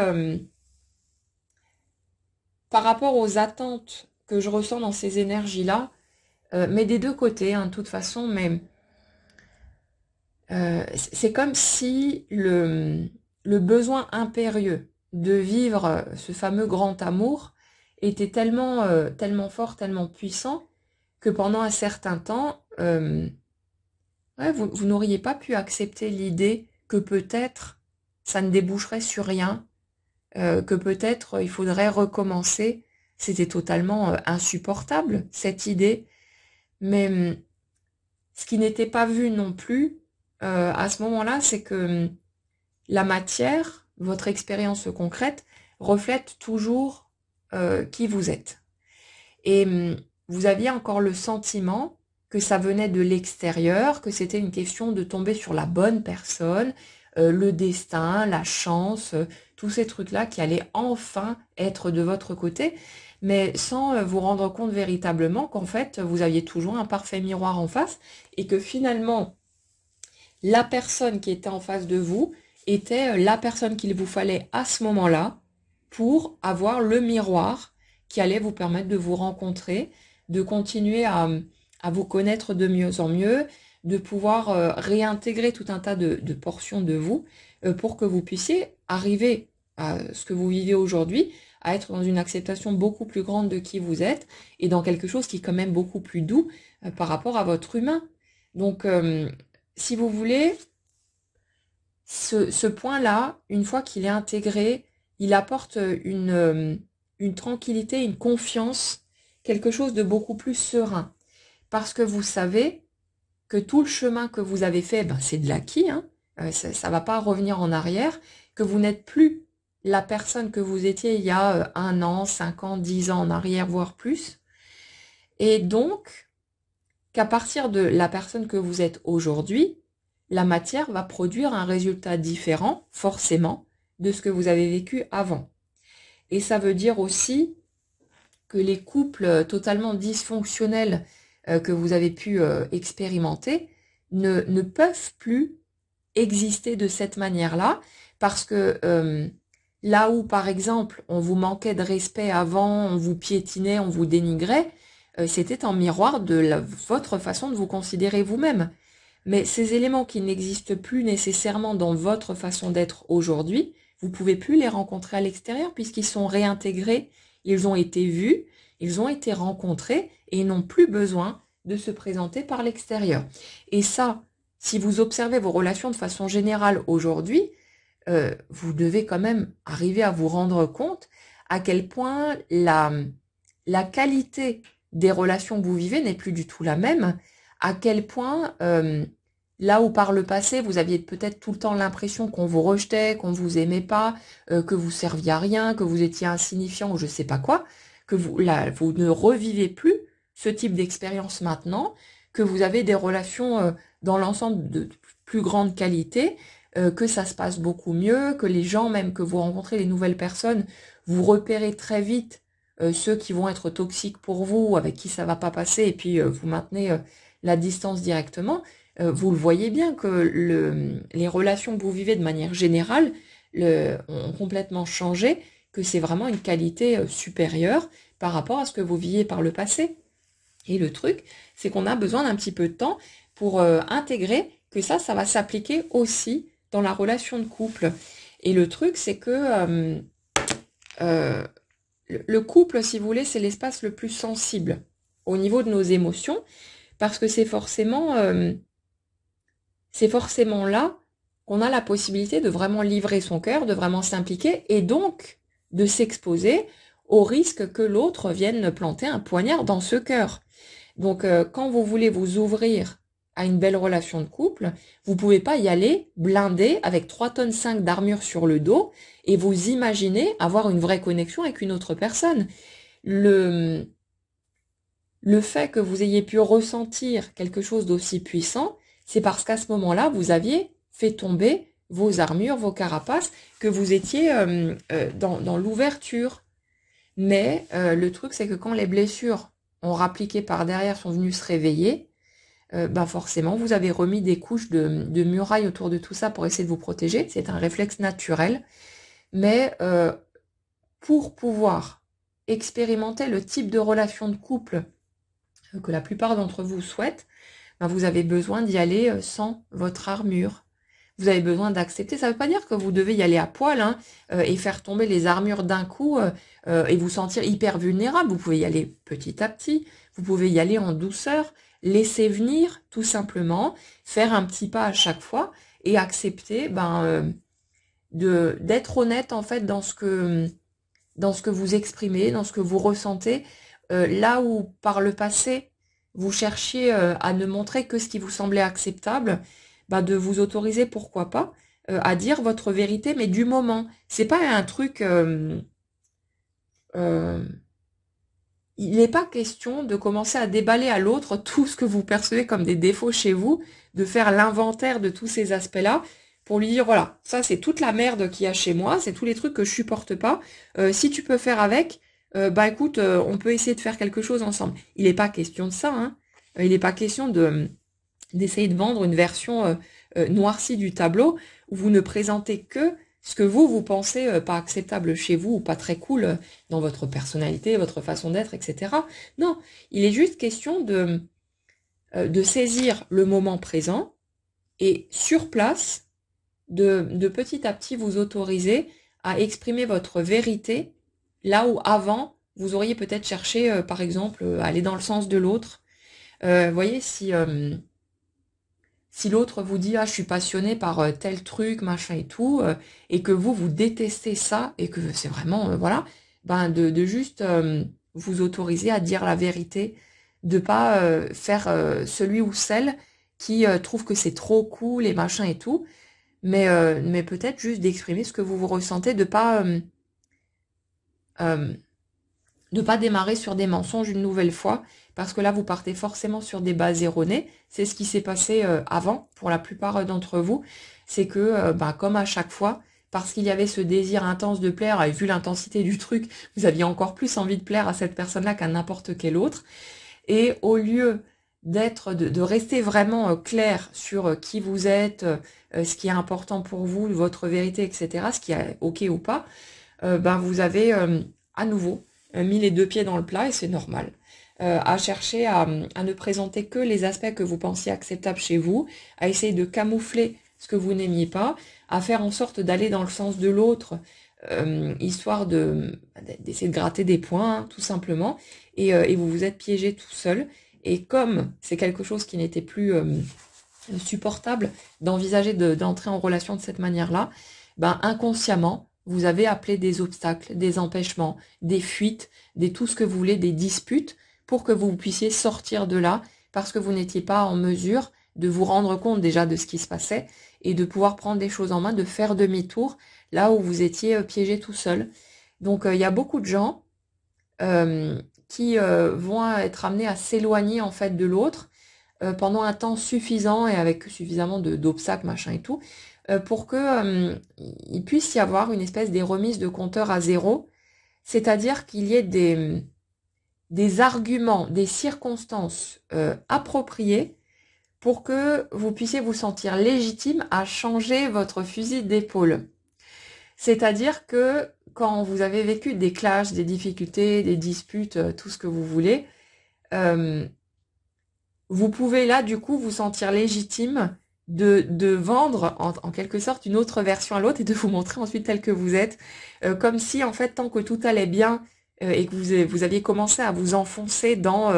par rapport aux attentes que je ressens dans ces énergies-là, mais des deux côtés, hein, de toute façon, mais c'est comme si le besoin impérieux de vivre ce fameux grand amour était tellement fort, tellement puissant, que pendant un certain temps, ouais, vous n'auriez pas pu accepter l'idée que peut-être ça ne déboucherait sur rien, que peut-être il faudrait recommencer. C'était totalement insupportable, cette idée. Mais ce qui n'était pas vu non plus, à ce moment-là, c'est que la matière, votre expérience concrète, reflète toujours qui vous êtes. Et vous aviez encore le sentiment que ça venait de l'extérieur, que c'était une question de tomber sur la bonne personne, le destin, la chance, tous ces trucs-là qui allaient enfin être de votre côté, mais sans vous rendre compte véritablement qu'en fait, vous aviez toujours un parfait miroir en face et que finalement, la personne qui était en face de vous était la personne qu'il vous fallait à ce moment-là pour avoir le miroir qui allait vous permettre de vous rencontrer, de continuer à vous connaître de mieux en mieux, de pouvoir réintégrer tout un tas de portions de vous pour que vous puissiez arriver à ce que vous vivez aujourd'hui, à être dans une acceptation beaucoup plus grande de qui vous êtes et dans quelque chose qui est quand même beaucoup plus doux par rapport à votre humain. Donc, si vous voulez, ce point-là, une fois qu'il est intégré, il apporte une tranquillité, une confiance, quelque chose de beaucoup plus serein. Parce que vous savez que tout le chemin que vous avez fait, ben, c'est de l'acquis, hein, ça ne va pas revenir en arrière, que vous n'êtes plus la personne que vous étiez il y a 1 an, 5 ans, 10 ans en arrière, voire plus. Et donc, qu'à partir de la personne que vous êtes aujourd'hui, la matière va produire un résultat différent, forcément, de ce que vous avez vécu avant. Et ça veut dire aussi que les couples totalement dysfonctionnels que vous avez pu expérimenter ne peuvent plus exister de cette manière-là, parce que là où, par exemple, on vous manquait de respect avant, on vous piétinait, on vous dénigrait, c'était en miroir de votre façon de vous considérer vous-même. Mais ces éléments qui n'existent plus nécessairement dans votre façon d'être aujourd'hui, vous pouvez plus les rencontrer à l'extérieur puisqu'ils sont réintégrés, ils ont été vus, ils ont été rencontrés et n'ont plus besoin de se présenter par l'extérieur. Et ça, si vous observez vos relations de façon générale aujourd'hui, vous devez quand même arriver à vous rendre compte à quel point la qualité des relations que vous vivez n'est plus du tout la même, à quel point là où par le passé vous aviez peut-être tout le temps l'impression qu'on vous rejetait, qu'on vous aimait pas, que vous serviez à rien, que vous étiez insignifiant ou je sais pas quoi, que vous ne revivez plus ce type d'expérience maintenant, que vous avez des relations dans l'ensemble de plus grande qualité, que ça se passe beaucoup mieux, que les gens même que vous rencontrez, les nouvelles personnes, vous repérez très vite ceux qui vont être toxiques pour vous, avec qui ça va pas passer, et puis vous maintenez la distance directement. Vous le voyez bien que les relations que vous vivez de manière générale ont complètement changé que c'est vraiment une qualité supérieure par rapport à ce que vous viviez par le passé. Et le truc, c'est qu'on a besoin d'un petit peu de temps pour intégrer que ça va s'appliquer aussi dans la relation de couple. Et le truc, c'est que le couple, si vous voulez, c'est l'espace le plus sensible au niveau de nos émotions, parce que c'est forcément là qu'on a la possibilité de vraiment livrer son cœur, de vraiment s'impliquer, et donc de s'exposer au risque que l'autre vienne planter un poignard dans ce cœur. Donc, quand vous voulez vous ouvrir à une belle relation de couple, vous pouvez pas y aller blindé avec 3,5 tonnes d'armure sur le dos et vous imaginez avoir une vraie connexion avec une autre personne. Le fait que vous ayez pu ressentir quelque chose d'aussi puissant, c'est parce qu'à ce moment-là, vous aviez fait tomber vos armures, vos carapaces, que vous étiez dans l'ouverture. Mais le truc, c'est que quand les blessures ont rappliqué par derrière, sont venues se réveiller, forcément, vous avez remis des couches de murailles autour de tout ça pour essayer de vous protéger. C'est un réflexe naturel. Mais pour pouvoir expérimenter le type de relation de couple que la plupart d'entre vous souhaitent, vous avez besoin d'y aller sans votre armure. Vous avez besoin d'accepter. Ça ne veut pas dire que vous devez y aller à poil et faire tomber les armures d'un coup et vous sentir hyper vulnérable. Vous pouvez y aller petit à petit. Vous pouvez y aller en douceur. Laisser venir, tout simplement. Faire un petit pas à chaque fois et accepter d'être honnête en fait dans ce que vous exprimez, dans ce que vous ressentez. Là où par le passé, vous cherchiez à ne montrer que ce qui vous semblait acceptable, de vous autoriser, pourquoi pas, à dire votre vérité, mais du moment. C'est pas un truc... il n'est pas question de commencer à déballer à l'autre tout ce que vous percevez comme des défauts chez vous, de faire l'inventaire de tous ces aspects-là, pour lui dire, voilà, ça c'est toute la merde qu'il y a chez moi, c'est tous les trucs que je supporte pas. Si tu peux faire avec, écoute, on peut essayer de faire quelque chose ensemble. Il n'est pas question de ça, hein. Il n'est pas question d'essayer de vendre une version noircie du tableau où vous ne présentez que ce que vous pensez pas acceptable chez vous ou pas très cool dans votre personnalité, votre façon d'être, etc. Non, il est juste question de saisir le moment présent et sur place, de petit à petit vous autoriser à exprimer votre vérité là où avant, vous auriez peut-être cherché, par exemple, à aller dans le sens de l'autre. Voyez, si l'autre vous dit « Ah, je suis passionné par tel truc, machin et tout et que vous détestez ça, et que c'est vraiment, voilà, de juste vous autoriser à dire la vérité, de pas faire celui ou celle qui trouve que c'est trop cool et machin et tout, mais peut-être juste d'exprimer ce que vous ressentez, de pas démarrer sur des mensonges une nouvelle fois, parce que là, vous partez forcément sur des bases erronées. C'est ce qui s'est passé avant, pour la plupart d'entre vous. C'est que, comme à chaque fois, parce qu'il y avait ce désir intense de plaire, et vu l'intensité du truc, vous aviez encore plus envie de plaire à cette personne-là qu'à n'importe quelle autre. Et au lieu de rester vraiment clair sur qui vous êtes, ce qui est important pour vous, votre vérité, etc., ce qui est OK ou pas, vous avez à nouveau mis les deux pieds dans le plat, et c'est normal, à chercher à ne présenter que les aspects que vous pensiez acceptables chez vous, à essayer de camoufler ce que vous n'aimiez pas, à faire en sorte d'aller dans le sens de l'autre, histoire d'essayer de gratter des points, hein, tout simplement, et vous vous êtes piégé tout seul. Et comme c'est quelque chose qui n'était plus supportable d'envisager d'entrer en relation de cette manière-là, inconsciemment, vous avez appelé des obstacles, des empêchements, des fuites, tout ce que vous voulez, des disputes, pour que vous puissiez sortir de là, parce que vous n'étiez pas en mesure de vous rendre compte déjà de ce qui se passait, et de pouvoir prendre des choses en main, de faire demi-tour, là où vous étiez piégé tout seul. Donc il y a beaucoup de gens qui vont être amenés à s'éloigner en fait de l'autre pendant un temps suffisant et avec suffisamment d'obstacles, machin et tout, pour que il puisse y avoir une espèce des remises de compteur à zéro, c'est-à-dire qu'il y ait des arguments, des circonstances appropriées pour que vous puissiez vous sentir légitime à changer votre fusil d'épaule. C'est-à-dire que quand vous avez vécu des clashs, des difficultés, des disputes, tout ce que vous voulez, euh, vous pouvez là, du coup, vous sentir légitime de vendre en quelque sorte une autre version à l'autre et de vous montrer ensuite tel que vous êtes. Comme si, en fait, tant que tout allait bien et que vous aviez commencé à vous enfoncer dans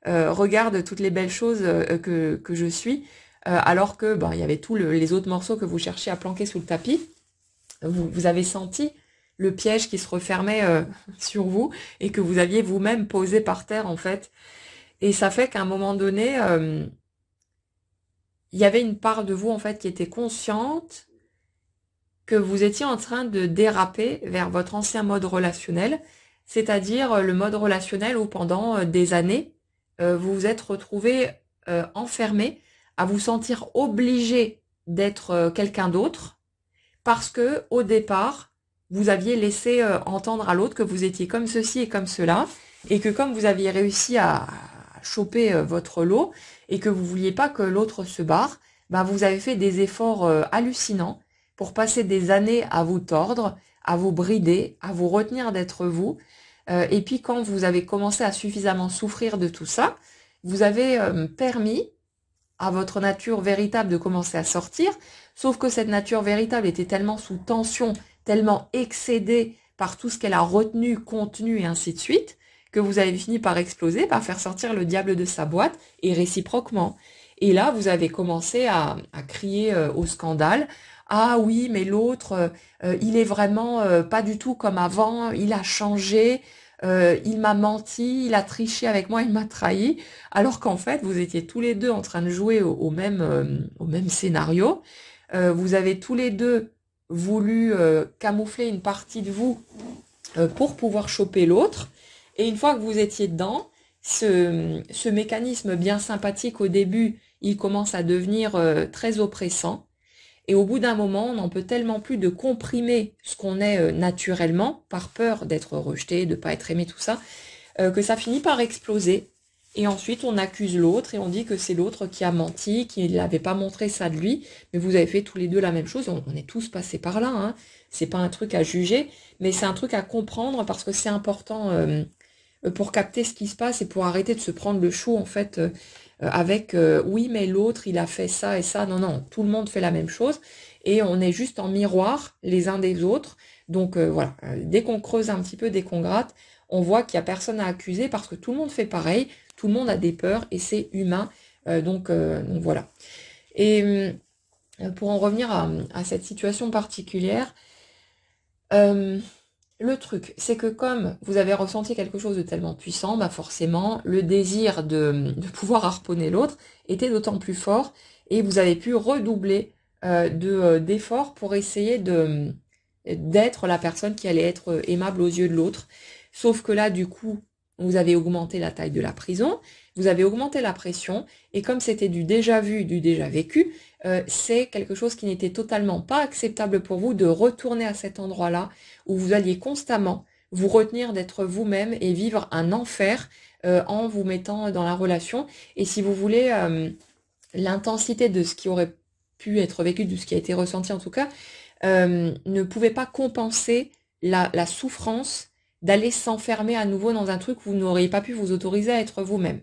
regarde toutes les belles choses que je suis, alors que ben, il y avait tous les autres morceaux que vous cherchiez à planquer sous le tapis, vous avez senti le piège qui se refermait sur vous et que vous aviez vous-même posé par terre, en fait. Et ça fait qu'à un moment donné, il y avait une part de vous en fait qui était consciente que vous étiez en train de déraper vers votre ancien mode relationnel, c'est-à-dire le mode relationnel où pendant des années, vous vous êtes retrouvé enfermé à vous sentir obligé d'être quelqu'un d'autre parce que au départ, vous aviez laissé entendre à l'autre que vous étiez comme ceci et comme cela, et que comme vous aviez réussi à choper votre lot et que vous vouliez pas que l'autre se barre, ben vous avez fait des efforts hallucinants pour passer des années à vous tordre, à vous brider, à vous retenir d'être vous. Et puis quand vous avez commencé à suffisamment souffrir de tout ça, vous avez permis à votre nature véritable de commencer à sortir, sauf que cette nature véritable était tellement sous tension, tellement excédée par tout ce qu'elle a retenu, contenu et ainsi de suite, que vous avez fini par exploser, par faire sortir le diable de sa boîte, et réciproquement. Et là, vous avez commencé à crier au scandale. Ah oui, mais l'autre, il est vraiment pas du tout comme avant, il a changé, il m'a menti, il a triché avec moi, il m'a trahi. Alors qu'en fait, vous étiez tous les deux en train de jouer au même scénario. Vous avez tous les deux voulu camoufler une partie de vous pour pouvoir choper l'autre. Et une fois que vous étiez dedans, ce mécanisme bien sympathique au début, il commence à devenir très oppressant. Et au bout d'un moment, on n'en peut tellement plus de comprimer ce qu'on est naturellement, par peur d'être rejeté, de ne pas être aimé, tout ça, que ça finit par exploser. Et ensuite, on accuse l'autre et on dit que c'est l'autre qui a menti, qui n'avait pas montré ça de lui. Mais vous avez fait tous les deux la même chose. On est tous passés par là. Hein. C'est pas un truc à juger, mais c'est un truc à comprendre parce que c'est important pour capter ce qui se passe et pour arrêter de se prendre le chou en fait avec oui mais l'autre il a fait ça et ça. Non non, tout le monde fait la même chose et on est juste en miroir les uns des autres. Donc voilà, dès qu'on creuse un petit peu, dès qu'on gratte, on voit qu'il n'y a personne à accuser parce que tout le monde fait pareil, tout le monde a des peurs et c'est humain. Donc voilà. Et pour en revenir à cette situation particulière, euh, le truc, c'est que comme vous avez ressenti quelque chose de tellement puissant, bah forcément, le désir de pouvoir harponner l'autre était d'autant plus fort et vous avez pu redoubler d'efforts pour essayer d'être la personne qui allait être aimable aux yeux de l'autre. Sauf que là, du coup, vous avez augmenté la taille de la prison, vous avez augmenté la pression, et comme c'était du déjà vu, du déjà vécu, c'est quelque chose qui n'était totalement pas acceptable pour vous de retourner à cet endroit-là où vous alliez constamment vous retenir d'être vous-même et vivre un enfer en vous mettant dans la relation. Et si vous voulez, l'intensité de ce qui aurait pu être vécu, de ce qui a été ressenti en tout cas, ne pouvait pas compenser la souffrance d'aller s'enfermer à nouveau dans un truc où vous n'auriez pas pu vous autoriser à être vous-même.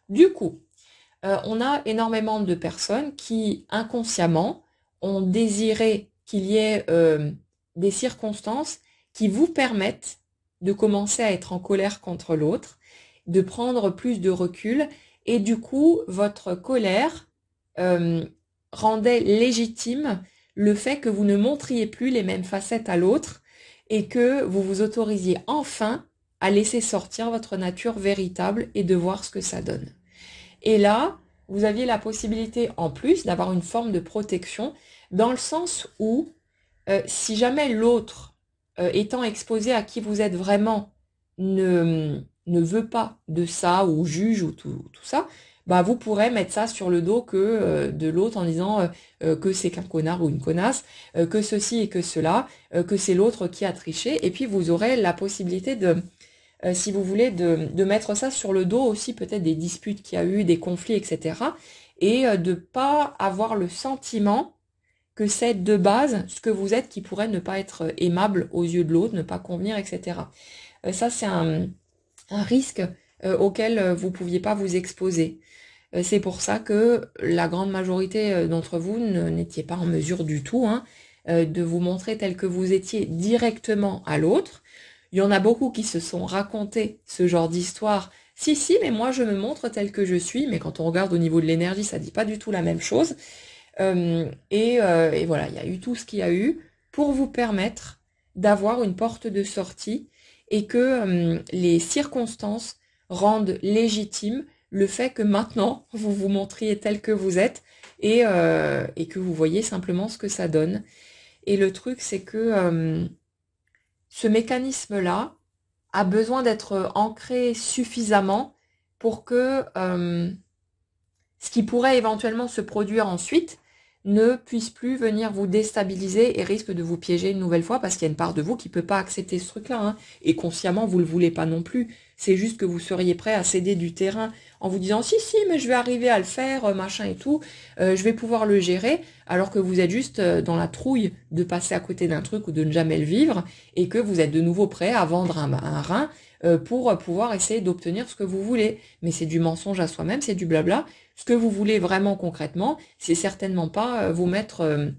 Du coup, on a énormément de personnes qui, inconsciemment, ont désiré qu'il y ait des circonstances qui vous permettent de commencer à être en colère contre l'autre, de prendre plus de recul, et du coup, votre colère euh, rendait légitime le fait que vous ne montriez plus les mêmes facettes à l'autre et que vous vous autorisiez enfin à laisser sortir votre nature véritable et de voir ce que ça donne. Et là, vous aviez la possibilité en plus d'avoir une forme de protection dans le sens où si jamais l'autre étant exposé à qui vous êtes vraiment ne veut pas de ça ou juge ou tout ça, bah vous pourrez mettre ça sur le dos que de l'autre en disant que c'est qu'un connard ou une connasse, que ceci et que cela, que c'est l'autre qui a triché, et puis vous aurez la possibilité de si vous voulez, de mettre ça sur le dos aussi peut-être des disputes qu'il y a eu, des conflits, etc. Et de pas avoir le sentiment que c'est de base ce que vous êtes qui pourrait ne pas être aimable aux yeux de l'autre, ne pas convenir, etc. Ça, c'est un risque auquel vous ne pouviez pas vous exposer. C'est pour ça que la grande majorité d'entre vous n'étiez pas en mesure du tout de vous montrer tel que vous étiez directement à l'autre. Il y en a beaucoup qui se sont racontés ce genre d'histoire. Si, si, mais moi je me montre tel que je suis, mais quand on regarde au niveau de l'énergie, ça dit pas du tout la même chose. Et voilà, il y a eu tout ce qu'il y a eu pour vous permettre d'avoir une porte de sortie et que les circonstances rendent légitime le fait que maintenant vous vous montriez tel que vous êtes et que vous voyez simplement ce que ça donne. Et le truc, c'est que ce mécanisme-là a besoin d'être ancré suffisamment pour que ce qui pourrait éventuellement se produire ensuite ne puisse plus venir vous déstabiliser et risque de vous piéger une nouvelle fois parce qu'il y a une part de vous qui peut pas accepter ce truc-là. Et consciemment, vous le voulez pas non plus. C'est juste que vous seriez prêt à céder du terrain en vous disant si, si, mais je vais arriver à le faire, machin et tout, je vais pouvoir le gérer, alors que vous êtes juste dans la trouille de passer à côté d'un truc ou de ne jamais le vivre et que vous êtes de nouveau prêt à vendre un rein pour pouvoir essayer d'obtenir ce que vous voulez. Mais c'est du mensonge à soi-même, c'est du blabla. Ce que vous voulez vraiment concrètement, c'est certainement pas vous mettre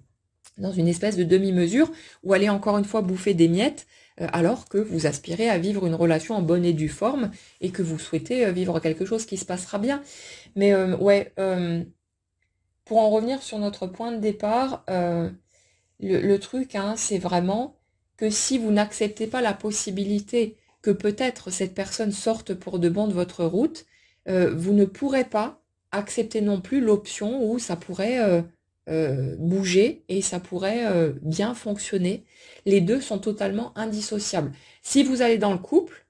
dans une espèce de demi-mesure ou aller encore une fois bouffer des miettes alors que vous aspirez à vivre une relation en bonne et due forme et que vous souhaitez vivre quelque chose qui se passera bien. Mais pour en revenir sur notre point de départ, le truc, c'est vraiment que si vous n'acceptez pas la possibilité que peut-être cette personne sorte pour de bon de votre route, vous ne pourrez pas accepter non plus l'option où ça pourrait bouger et ça pourrait bien fonctionner. Les deux sont totalement indissociables. Si vous allez dans le couple,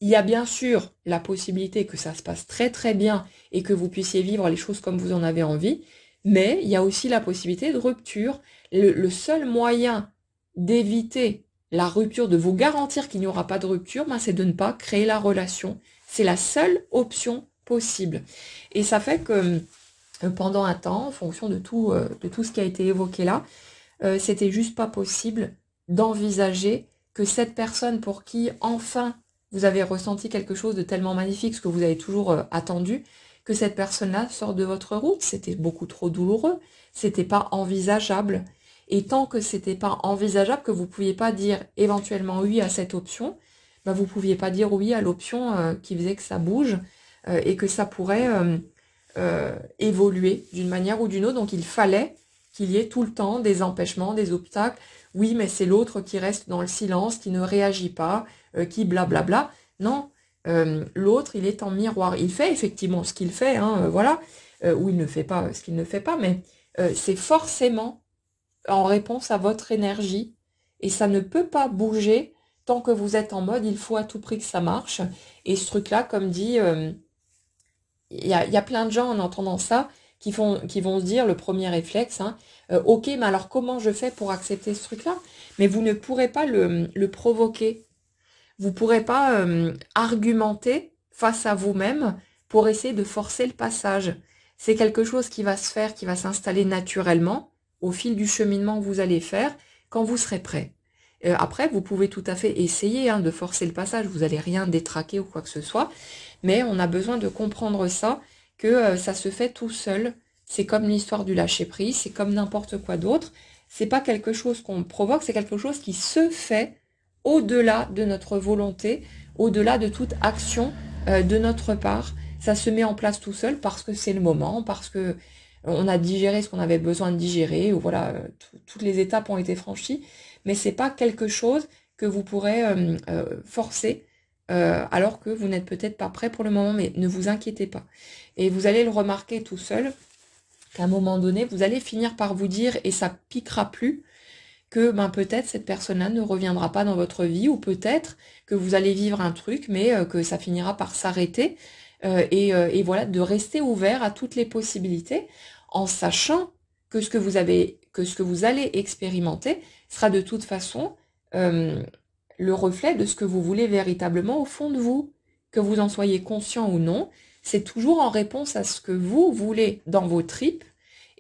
il y a bien sûr la possibilité que ça se passe très très bien et que vous puissiez vivre les choses comme vous en avez envie, mais il y a aussi la possibilité de rupture. Le seul moyen d'éviter la rupture, de vous garantir qu'il n'y aura pas de rupture, c'est de ne pas créer la relation. C'est la seule option possible. Et ça fait que pendant un temps, en fonction de tout ce qui a été évoqué là, c'était juste pas possible d'envisager que cette personne pour qui enfin vous avez ressenti quelque chose de tellement magnifique, ce que vous avez toujours attendu, que cette personne-là sort de votre route. C'était beaucoup trop douloureux, c'était pas envisageable. Et tant que c'était pas envisageable, que vous pouviez pas dire éventuellement oui à cette option, vous pouviez pas dire oui à l'option qui faisait que ça bouge et que ça pourrait évoluer d'une manière ou d'une autre. Donc il fallait qu'il y ait tout le temps des empêchements, des obstacles. Oui, mais c'est l'autre qui reste dans le silence, qui ne réagit pas, qui blablabla. Non, l'autre, il est en miroir. Il fait effectivement ce qu'il fait, voilà, ou il ne fait pas ce qu'il ne fait pas, mais c'est forcément en réponse à votre énergie, et ça ne peut pas bouger tant que vous êtes en mode il faut à tout prix que ça marche. Et ce truc-là, comme dit, il y a plein de gens en entendant ça qui vont se dire le premier réflexe, ok, mais alors comment je fais pour accepter ce truc-là? Mais vous ne pourrez pas le provoquer. Vous ne pourrez pas argumenter face à vous-même pour essayer de forcer le passage. C'est quelque chose qui va se faire, qui va s'installer naturellement au fil du cheminement que vous allez faire quand vous serez prêt. Après, vous pouvez tout à fait essayer de forcer le passage, vous n'allez rien détraquer ou quoi que ce soit, mais on a besoin de comprendre ça, que ça se fait tout seul. C'est comme l'histoire du lâcher-prise, c'est comme n'importe quoi d'autre. C'est pas quelque chose qu'on provoque, c'est quelque chose qui se fait au-delà de notre volonté, au-delà de toute action de notre part. Ça se met en place tout seul parce que c'est le moment, parce que on a digéré ce qu'on avait besoin de digérer, ou voilà, toutes les étapes ont été franchies, mais c'est pas quelque chose que vous pourrez forcer alors que vous n'êtes peut-être pas prêt pour le moment, mais ne vous inquiétez pas. Et vous allez le remarquer tout seul, qu'à un moment donné, vous allez finir par vous dire, et ça piquera plus, que peut-être cette personne-là ne reviendra pas dans votre vie, ou peut-être que vous allez vivre un truc, mais que ça finira par s'arrêter, et voilà, de rester ouvert à toutes les possibilités, en sachant que ce que vous allez expérimenter sera de toute façon le reflet de ce que vous voulez véritablement au fond de vous. Que vous en soyez conscient ou non, c'est toujours en réponse à ce que vous voulez dans vos tripes,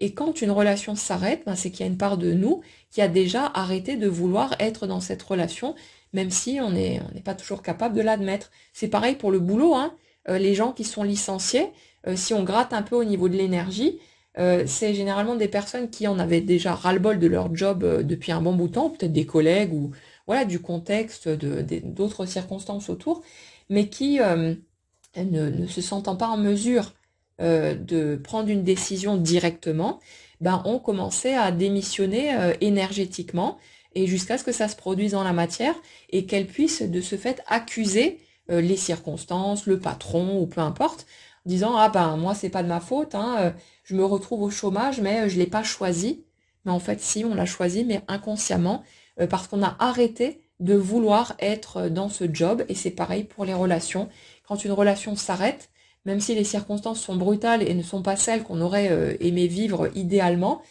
Et quand une relation s'arrête, ben, c'est qu'il y a une part de nous qui a déjà arrêté de vouloir être dans cette relation, même si on n'est pas toujours capable de l'admettre. C'est pareil pour le boulot, hein. Les gens qui sont licenciés, si on gratte un peu au niveau de l'énergie, c'est généralement des personnes qui en avaient déjà ras-le-bol de leur job depuis un bon bout de temps, peut-être des collègues ou voilà du contexte, d'autres circonstances autour, mais qui ne se sentant pas en mesure de prendre une décision directement, ben, ont commencé à démissionner énergétiquement et jusqu'à ce que ça se produise dans la matière et qu'elles puissent de ce fait accuser les circonstances, le patron ou peu importe, en disant ah ben moi c'est pas de ma faute, hein, je me retrouve au chômage mais je l'ai pas choisi. Mais en fait si on l'a choisi mais inconsciemment parce qu'on a arrêté de vouloir être dans ce job et c'est pareil pour les relations. Quand une relation s'arrête, même si les circonstances sont brutales et ne sont pas celles qu'on aurait aimé vivre idéalement,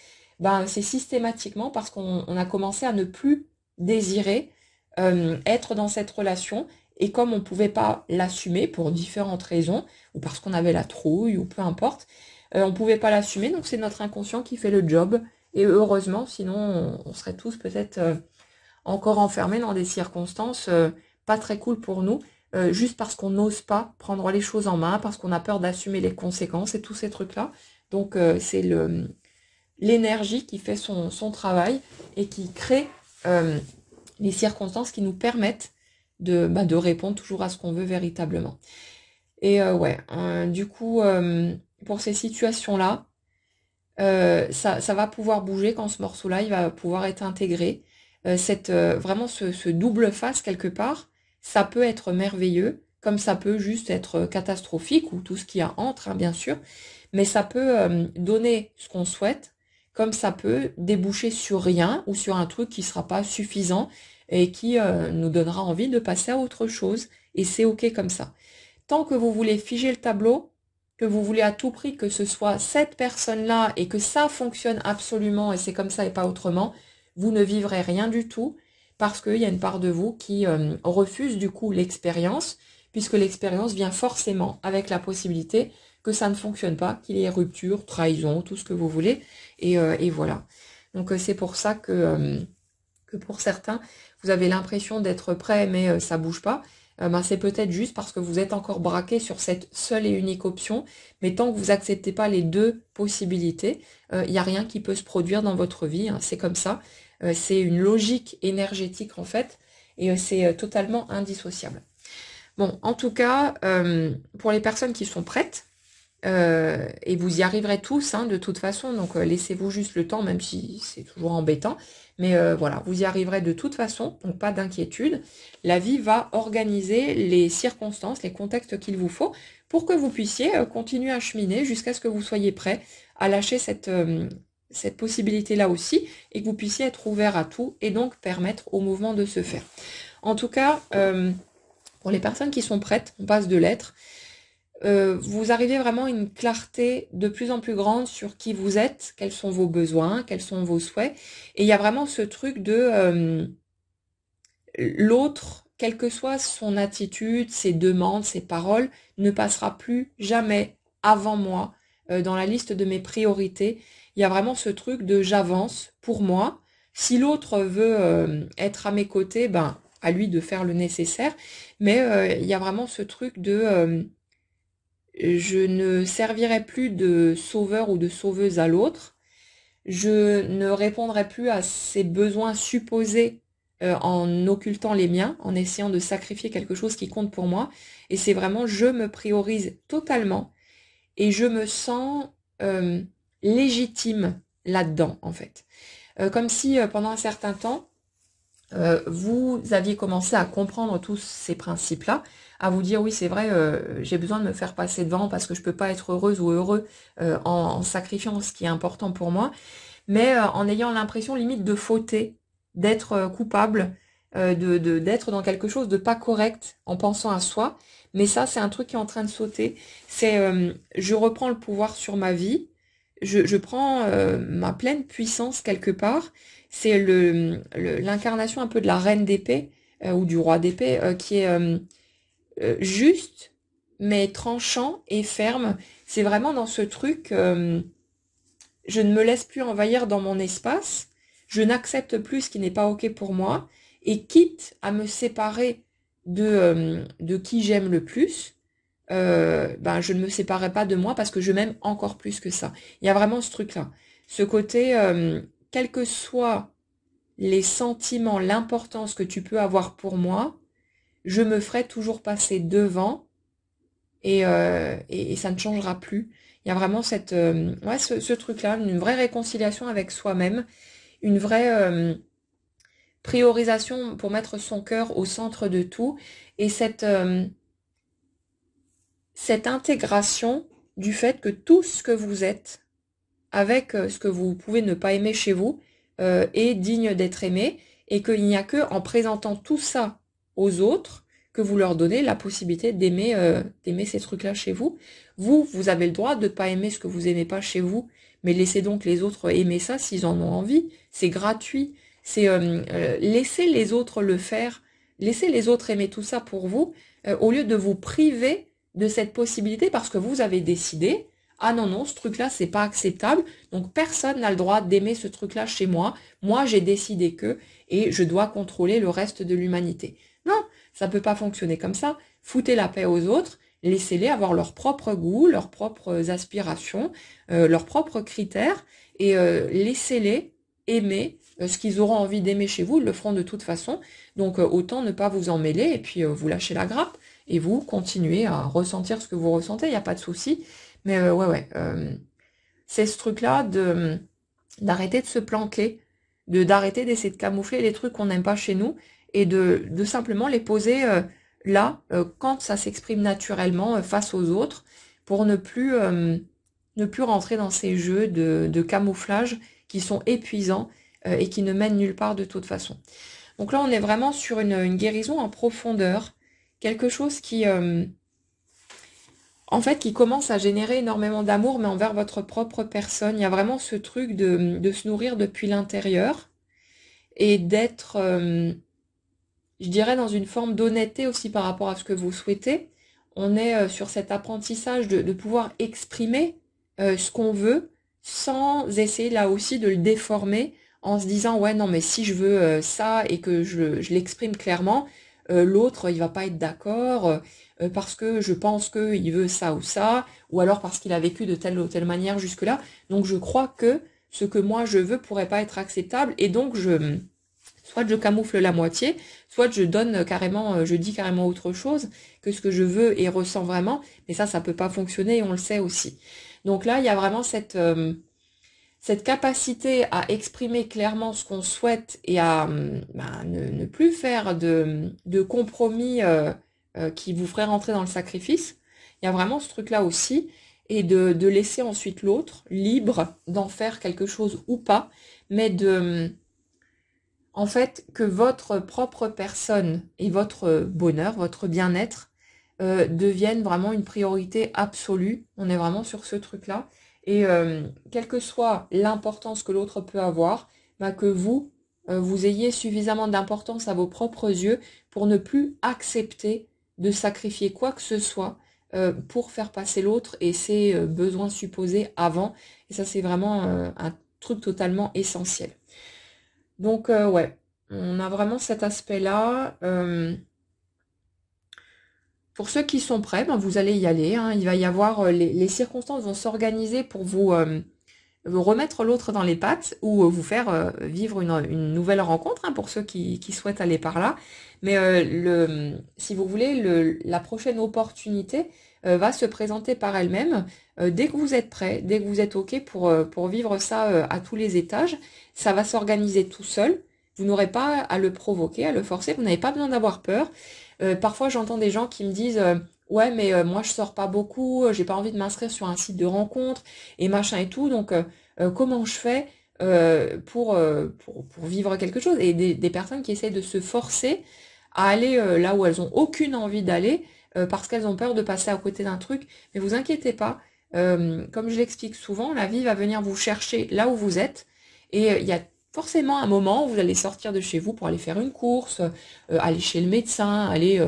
ben c'est systématiquement parce qu'on a commencé à ne plus désirer être dans cette relation et comme on ne pouvait pas l'assumer pour différentes raisons, ou parce qu'on avait la trouille, ou peu importe, on ne pouvait pas l'assumer, donc c'est notre inconscient qui fait le job. Et heureusement, sinon on serait tous peut-être encore enfermés dans des circonstances pas très cool pour nous, juste parce qu'on n'ose pas prendre les choses en main, parce qu'on a peur d'assumer les conséquences et tous ces trucs-là. Donc c'est l'énergie qui fait son travail et qui crée les circonstances qui nous permettent de répondre toujours à ce qu'on veut véritablement. Et ouais, du coup, pour ces situations-là, ça va pouvoir bouger quand ce morceau-là, il va pouvoir être intégré. Vraiment ce double face quelque part, ça peut être merveilleux, comme ça peut juste être catastrophique, ou tout ce qu'il y a entre, hein, bien sûr, mais ça peut donner ce qu'on souhaite, comme ça peut déboucher sur rien, ou sur un truc qui sera pas suffisant, et qui nous donnera envie de passer à autre chose, et c'est ok comme ça. Tant que vous voulez figer le tableau, que vous voulez à tout prix que ce soit cette personne-là et que ça fonctionne absolument et c'est comme ça et pas autrement, vous ne vivrez rien du tout parce qu'il y a une part de vous qui refuse du coup l'expérience, puisque l'expérience vient forcément avec la possibilité que ça ne fonctionne pas, qu'il y ait rupture, trahison, tout ce que vous voulez, et voilà. Donc c'est pour ça que pour certains, vous avez l'impression d'être prêt, mais ça bouge pas. Ben, c'est peut-être juste parce que vous êtes encore braqué sur cette seule et unique option, mais tant que vous acceptez pas les deux possibilités, il n'y a rien qui peut se produire dans votre vie, hein, c'est comme ça. C'est une logique énergétique en fait, et c'est totalement indissociable. Bon, en tout cas, pour les personnes qui sont prêtes, et vous y arriverez tous, hein, de toute façon, donc laissez-vous juste le temps, même si c'est toujours embêtant. Mais voilà, vous y arriverez de toute façon, donc pas d'inquiétude. La vie va organiser les circonstances, les contextes qu'il vous faut pour que vous puissiez continuer à cheminer jusqu'à ce que vous soyez prêt à lâcher cette possibilité-là aussi et que vous puissiez être ouvert à tout et donc permettre au mouvement de se faire. En tout cas, pour les personnes qui sont prêtes, on passe de l'être. Vous arrivez vraiment à une clarté de plus en plus grande sur qui vous êtes, quels sont vos besoins, quels sont vos souhaits. Et il y a vraiment ce truc de l'autre, quelle que soit son attitude, ses demandes, ses paroles, ne passera plus jamais avant moi dans la liste de mes priorités. Il y a vraiment ce truc de j'avance pour moi. Si l'autre veut être à mes côtés, ben à lui de faire le nécessaire. Mais il y a vraiment ce truc de je ne servirai plus de sauveur ou de sauveuse à l'autre. Je ne répondrai plus à ses besoins supposés en occultant les miens, en essayant de sacrifier quelque chose qui compte pour moi. Et c'est vraiment, je me priorise totalement et je me sens légitime là-dedans, en fait. Comme si pendant un certain temps, vous aviez commencé à comprendre tous ces principes-là, à vous dire oui c'est vrai, j'ai besoin de me faire passer devant parce que je peux pas être heureuse ou heureux en sacrifiant ce qui est important pour moi, mais en ayant l'impression limite de fauter, d'être coupable, d'être dans quelque chose de pas correct en pensant à soi. Mais ça c'est un truc qui est en train de sauter. C'est je reprends le pouvoir sur ma vie, je prends ma pleine puissance quelque part. C'est l'incarnation un peu de la reine d'épée ou du roi d'épée qui est juste, mais tranchant et ferme. C'est vraiment dans ce truc je ne me laisse plus envahir dans mon espace, je n'accepte plus ce qui n'est pas OK pour moi, et quitte à me séparer de qui j'aime le plus, ben, je ne me séparerai pas de moi parce que je m'aime encore plus que ça. Il y a vraiment ce truc-là. Ce côté, quels que soient les sentiments, l'importance que tu peux avoir pour moi, je me ferai toujours passer devant et ça ne changera plus. Il y a vraiment ouais, ce truc-là, une vraie réconciliation avec soi-même, une vraie priorisation pour mettre son cœur au centre de tout, et cette intégration du fait que tout ce que vous êtes, avec ce que vous pouvez ne pas aimer chez vous, est digne d'être aimé, et qu'il n'y a que en présentant tout ça aux autres que vous leur donnez la possibilité d'aimer ces trucs-là chez vous. Vous avez le droit de ne pas aimer ce que vous aimez pas chez vous, mais laissez donc les autres aimer ça s'ils en ont envie. C'est gratuit. C'est laissez les autres le faire. Laissez les autres aimer tout ça pour vous, au lieu de vous priver de cette possibilité parce que vous avez décidé, ah non, non, ce truc-là, c'est pas acceptable, donc personne n'a le droit d'aimer ce truc-là chez moi. Moi, j'ai décidé que, et je dois contrôler le reste de l'humanité. Non, ça peut pas fonctionner comme ça. Foutez la paix aux autres, laissez-les avoir leur propre goût, leurs propres aspirations, leurs propres critères, et laissez-les aimer ce qu'ils auront envie d'aimer chez vous, ils le feront de toute façon. Donc autant ne pas vous en mêler, et puis vous lâchez la grappe, et vous continuez à ressentir ce que vous ressentez, il n'y a pas de souci. Mais ouais, c'est ce truc-là d'arrêter de se planquer, d'arrêter d'essayer de camoufler les trucs qu'on n'aime pas chez nous, et de simplement les poser là, quand ça s'exprime naturellement face aux autres, pour ne plus rentrer dans ces jeux de camouflage qui sont épuisants et qui ne mènent nulle part de toute façon. Donc là, on est vraiment sur une guérison en profondeur, quelque chose qui, en fait, qui commence à générer énormément d'amour, mais envers votre propre personne. Il y a vraiment ce truc de se nourrir depuis l'intérieur et d'être, je dirais, dans une forme d'honnêteté aussi par rapport à ce que vous souhaitez. On est sur cet apprentissage de pouvoir exprimer ce qu'on veut sans essayer là aussi de le déformer en se disant ouais non mais si je veux ça et que je l'exprime clairement, l'autre il va pas être d'accord parce que je pense qu'il veut ça ou alors parce qu'il a vécu de telle ou telle manière jusque-là. Donc je crois que ce que moi je veux pourrait pas être acceptable et donc soit je camoufle la moitié, soit je donne carrément, je dis carrément autre chose que ce que je veux et ressens vraiment, mais ça peut pas fonctionner et on le sait aussi. Donc là, il y a vraiment cette capacité à exprimer clairement ce qu'on souhaite et à ne plus faire de compromis qui vous ferait rentrer dans le sacrifice. Il y a vraiment ce truc-là aussi, et de laisser ensuite l'autre libre d'en faire quelque chose ou pas, mais en fait, que votre propre personne et votre bonheur, votre bien-être deviennent vraiment une priorité absolue. On est vraiment sur ce truc-là. Et quelle que soit l'importance que l'autre peut avoir, que vous ayez suffisamment d'importance à vos propres yeux pour ne plus accepter de sacrifier quoi que ce soit pour faire passer l'autre et ses besoins supposés avant. Et ça, c'est vraiment un truc totalement essentiel. Donc, ouais, on a vraiment cet aspect-là. Pour ceux qui sont prêts, vous allez y aller. Hein. Il va y avoir, les circonstances vont s'organiser pour vous remettre l'autre dans les pattes ou vous faire vivre une nouvelle rencontre, hein, pour ceux qui souhaitent aller par là. Mais si vous voulez, la prochaine opportunité va se présenter par elle-même dès que vous êtes prêt, dès que vous êtes OK pour vivre ça à tous les étages. Ça va s'organiser tout seul. Vous n'aurez pas à le provoquer, à le forcer. Vous n'avez pas besoin d'avoir peur. Parfois, j'entends des gens qui me disent ouais, mais moi, je sors pas beaucoup, j'ai pas envie de m'inscrire sur un site de rencontre et machin et tout. Donc, comment je fais pour vivre quelque chose? Et des personnes qui essaient de se forcer à aller là où elles ont aucune envie d'aller parce qu'elles ont peur de passer à côté d'un truc. Mais vous inquiétez pas, comme je l'explique souvent, la vie va venir vous chercher là où vous êtes. Et il y a forcément un moment où vous allez sortir de chez vous pour aller faire une course, aller chez le médecin, aller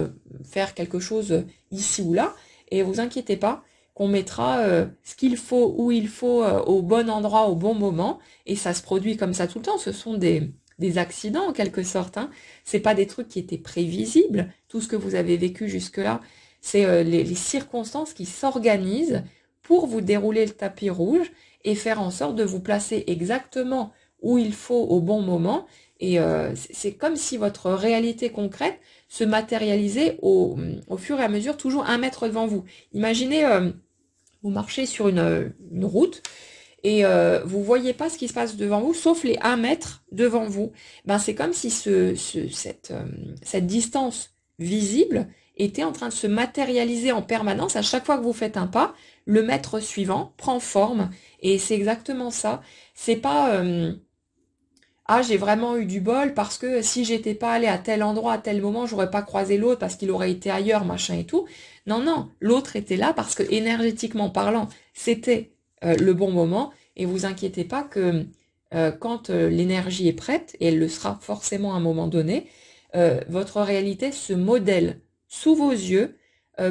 faire quelque chose ici ou là. Et vous inquiétez pas, qu'on mettra ce qu'il faut, où il faut, au bon endroit, au bon moment, et ça se produit comme ça tout le temps. Ce sont des accidents en quelque sorte, hein. C'est pas des trucs qui étaient prévisibles. Tout ce que vous avez vécu jusque-là, c'est les circonstances qui s'organisent pour vous dérouler le tapis rouge et faire en sorte de vous placer exactement où il faut au bon moment. Et c'est comme si votre réalité concrète se matérialisait au fur et à mesure, toujours 1 mètre devant vous. Imaginez, vous marchez sur une route et vous voyez pas ce qui se passe devant vous, sauf les 1 mètre devant vous. Ben, c'est comme si cette distance visible était en train de se matérialiser en permanence. À chaque fois que vous faites un pas, le mètre suivant prend forme. Et c'est exactement ça. C'est pas ah, j'ai vraiment eu du bol parce que si j'étais pas allé à tel endroit à tel moment, j'aurais pas croisé l'autre parce qu'il aurait été ailleurs, machin et tout. Non, non, l'autre était là parce que énergétiquement parlant, c'était le bon moment. Et vous inquiétez pas que quand l'énergie est prête, et elle le sera forcément à un moment donné, votre réalité se modèle sous vos yeux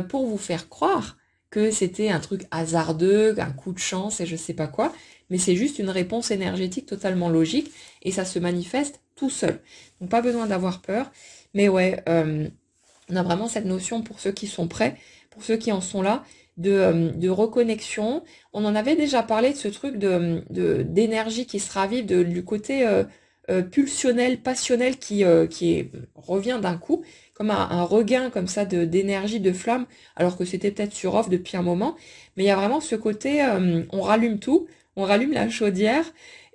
pour vous faire croire que c'était un truc hasardeux, un coup de chance et je sais pas quoi, mais c'est juste une réponse énergétique totalement logique et ça se manifeste tout seul. Donc pas besoin d'avoir peur, mais ouais, on a vraiment cette notion pour ceux qui sont prêts, pour ceux qui en sont là, de reconnexion. On en avait déjà parlé de ce truc d'énergie qui se ravive, du côté pulsionnel, passionnel qui revient d'un coup, comme un regain comme ça d'énergie, de flamme, alors que c'était peut-être sur off depuis un moment. Mais il y a vraiment ce côté, on rallume tout, on rallume la chaudière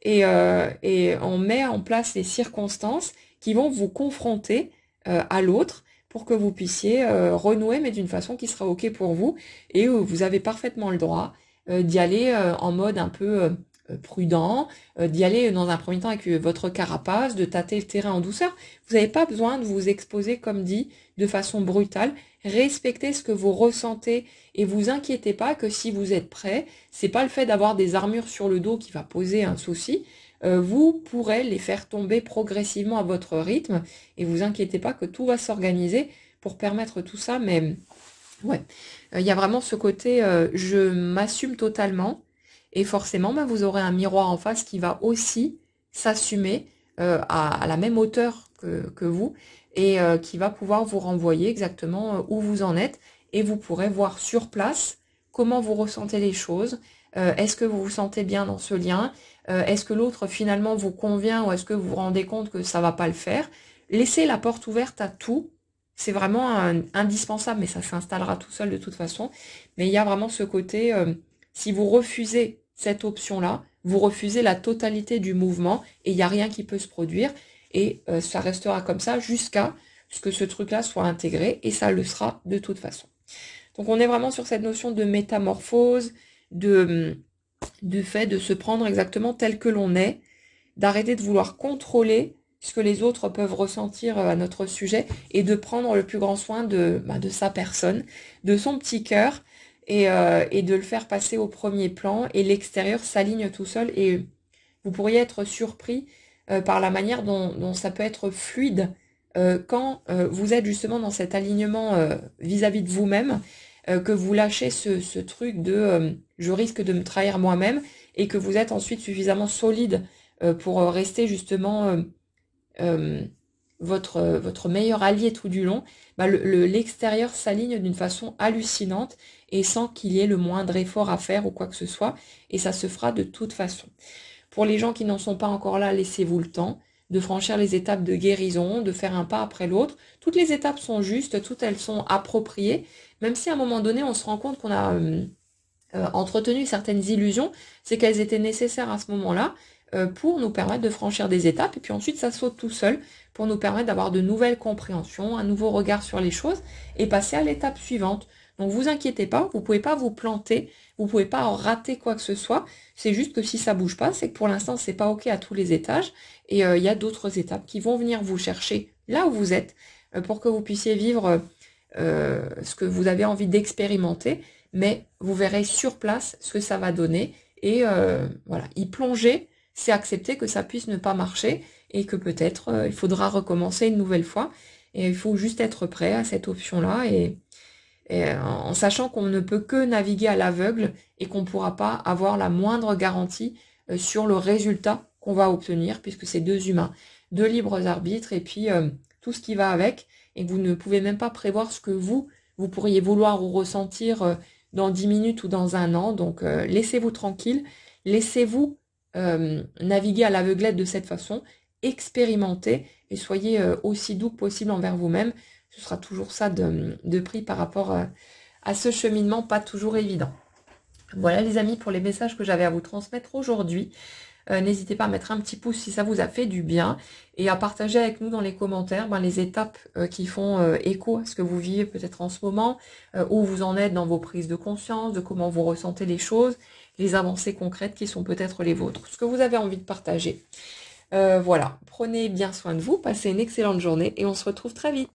et on met en place les circonstances qui vont vous confronter à l'autre pour que vous puissiez renouer, mais d'une façon qui sera OK pour vous. Et vous avez parfaitement le droit d'y aller en mode un peu prudent, d'y aller dans un premier temps avec votre carapace, de tâter le terrain en douceur. Vous n'avez pas besoin de vous exposer, comme dit, de façon brutale. Respectez ce que vous ressentez et vous inquiétez pas que si vous êtes prêt, c'est pas le fait d'avoir des armures sur le dos qui va poser un souci. Vous pourrez les faire tomber progressivement à votre rythme et vous inquiétez pas que tout va s'organiser pour permettre tout ça. Mais ouais, il y a vraiment ce côté je m'assume totalement et forcément bah, vous aurez un miroir en face qui va aussi s'assumer à la même hauteur que vous et qui va pouvoir vous renvoyer exactement où vous en êtes et vous pourrez voir sur place comment vous ressentez les choses. Est-ce que vous vous sentez bien dans ce lien? Est-ce que l'autre finalement vous convient ou est-ce que vous vous rendez compte que ça va pas le faire? Laissez la porte ouverte à tout. C'est vraiment indispensable, mais ça s'installera tout seul de toute façon. Mais il y a vraiment ce côté, si vous refusez cette option-là, vous refusez la totalité du mouvement et il n'y a rien qui peut se produire. Et ça restera comme ça jusqu'à ce que ce truc-là soit intégré et ça le sera de toute façon. Donc on est vraiment sur cette notion de métamorphose, de fait de se prendre exactement tel que l'on est, d'arrêter de vouloir contrôler ce que les autres peuvent ressentir à notre sujet et de prendre le plus grand soin de sa personne, de son petit cœur et de le faire passer au premier plan et l'extérieur s'aligne tout seul et vous pourriez être surpris par la manière dont ça peut être fluide quand vous êtes justement dans cet alignement vis-à-vis de vous-même, que vous lâchez ce truc de je risque de me trahir moi-même et que vous êtes ensuite suffisamment solide pour rester justement votre meilleur allié tout du long, bah l'extérieur s'aligne d'une façon hallucinante et sans qu'il y ait le moindre effort à faire ou quoi que ce soit, et ça se fera de toute façon. Pour les gens qui n'en sont pas encore là, laissez-vous le temps de franchir les étapes de guérison, de faire un pas après l'autre. Toutes les étapes sont justes, toutes elles sont appropriées, même si à un moment donné, on se rend compte qu'on a entretenu certaines illusions, c'est qu'elles étaient nécessaires à ce moment-là pour nous permettre de franchir des étapes, et puis ensuite ça saute tout seul pour nous permettre d'avoir de nouvelles compréhensions, un nouveau regard sur les choses, et passer à l'étape suivante. Donc vous inquiétez pas, vous pouvez pas vous planter, vous pouvez pas en rater quoi que ce soit, c'est juste que si ça bouge pas, c'est que pour l'instant c'est pas ok à tous les étages, et il y a d'autres étapes qui vont venir vous chercher là où vous êtes, pour que vous puissiez vivre ce que vous avez envie d'expérimenter, mais vous verrez sur place ce que ça va donner, et voilà, y plonger, c'est accepter que ça puisse ne pas marcher, et que peut-être il faudra recommencer une nouvelle fois, et il faut juste être prêt à cette option-là, et en sachant qu'on ne peut que naviguer à l'aveugle et qu'on ne pourra pas avoir la moindre garantie sur le résultat qu'on va obtenir, puisque c'est deux humains, deux libres arbitres, et puis tout ce qui va avec, et que vous ne pouvez même pas prévoir ce que vous pourriez vouloir ou ressentir dans 10 minutes ou dans un an. Donc laissez-vous tranquille, laissez-vous naviguer à l'aveuglette de cette façon, expérimentez et soyez aussi doux que possible envers vous-même. Ce sera toujours ça de prix par rapport à ce cheminement pas toujours évident. Voilà les amis pour les messages que j'avais à vous transmettre aujourd'hui. N'hésitez pas à mettre un petit pouce si ça vous a fait du bien et à partager avec nous dans les commentaires les étapes qui font écho à ce que vous vivez peut-être en ce moment, où vous en êtes dans vos prises de conscience, de comment vous ressentez les choses, les avancées concrètes qui sont peut-être les vôtres, ce que vous avez envie de partager. Voilà, prenez bien soin de vous, passez une excellente journée et on se retrouve très vite.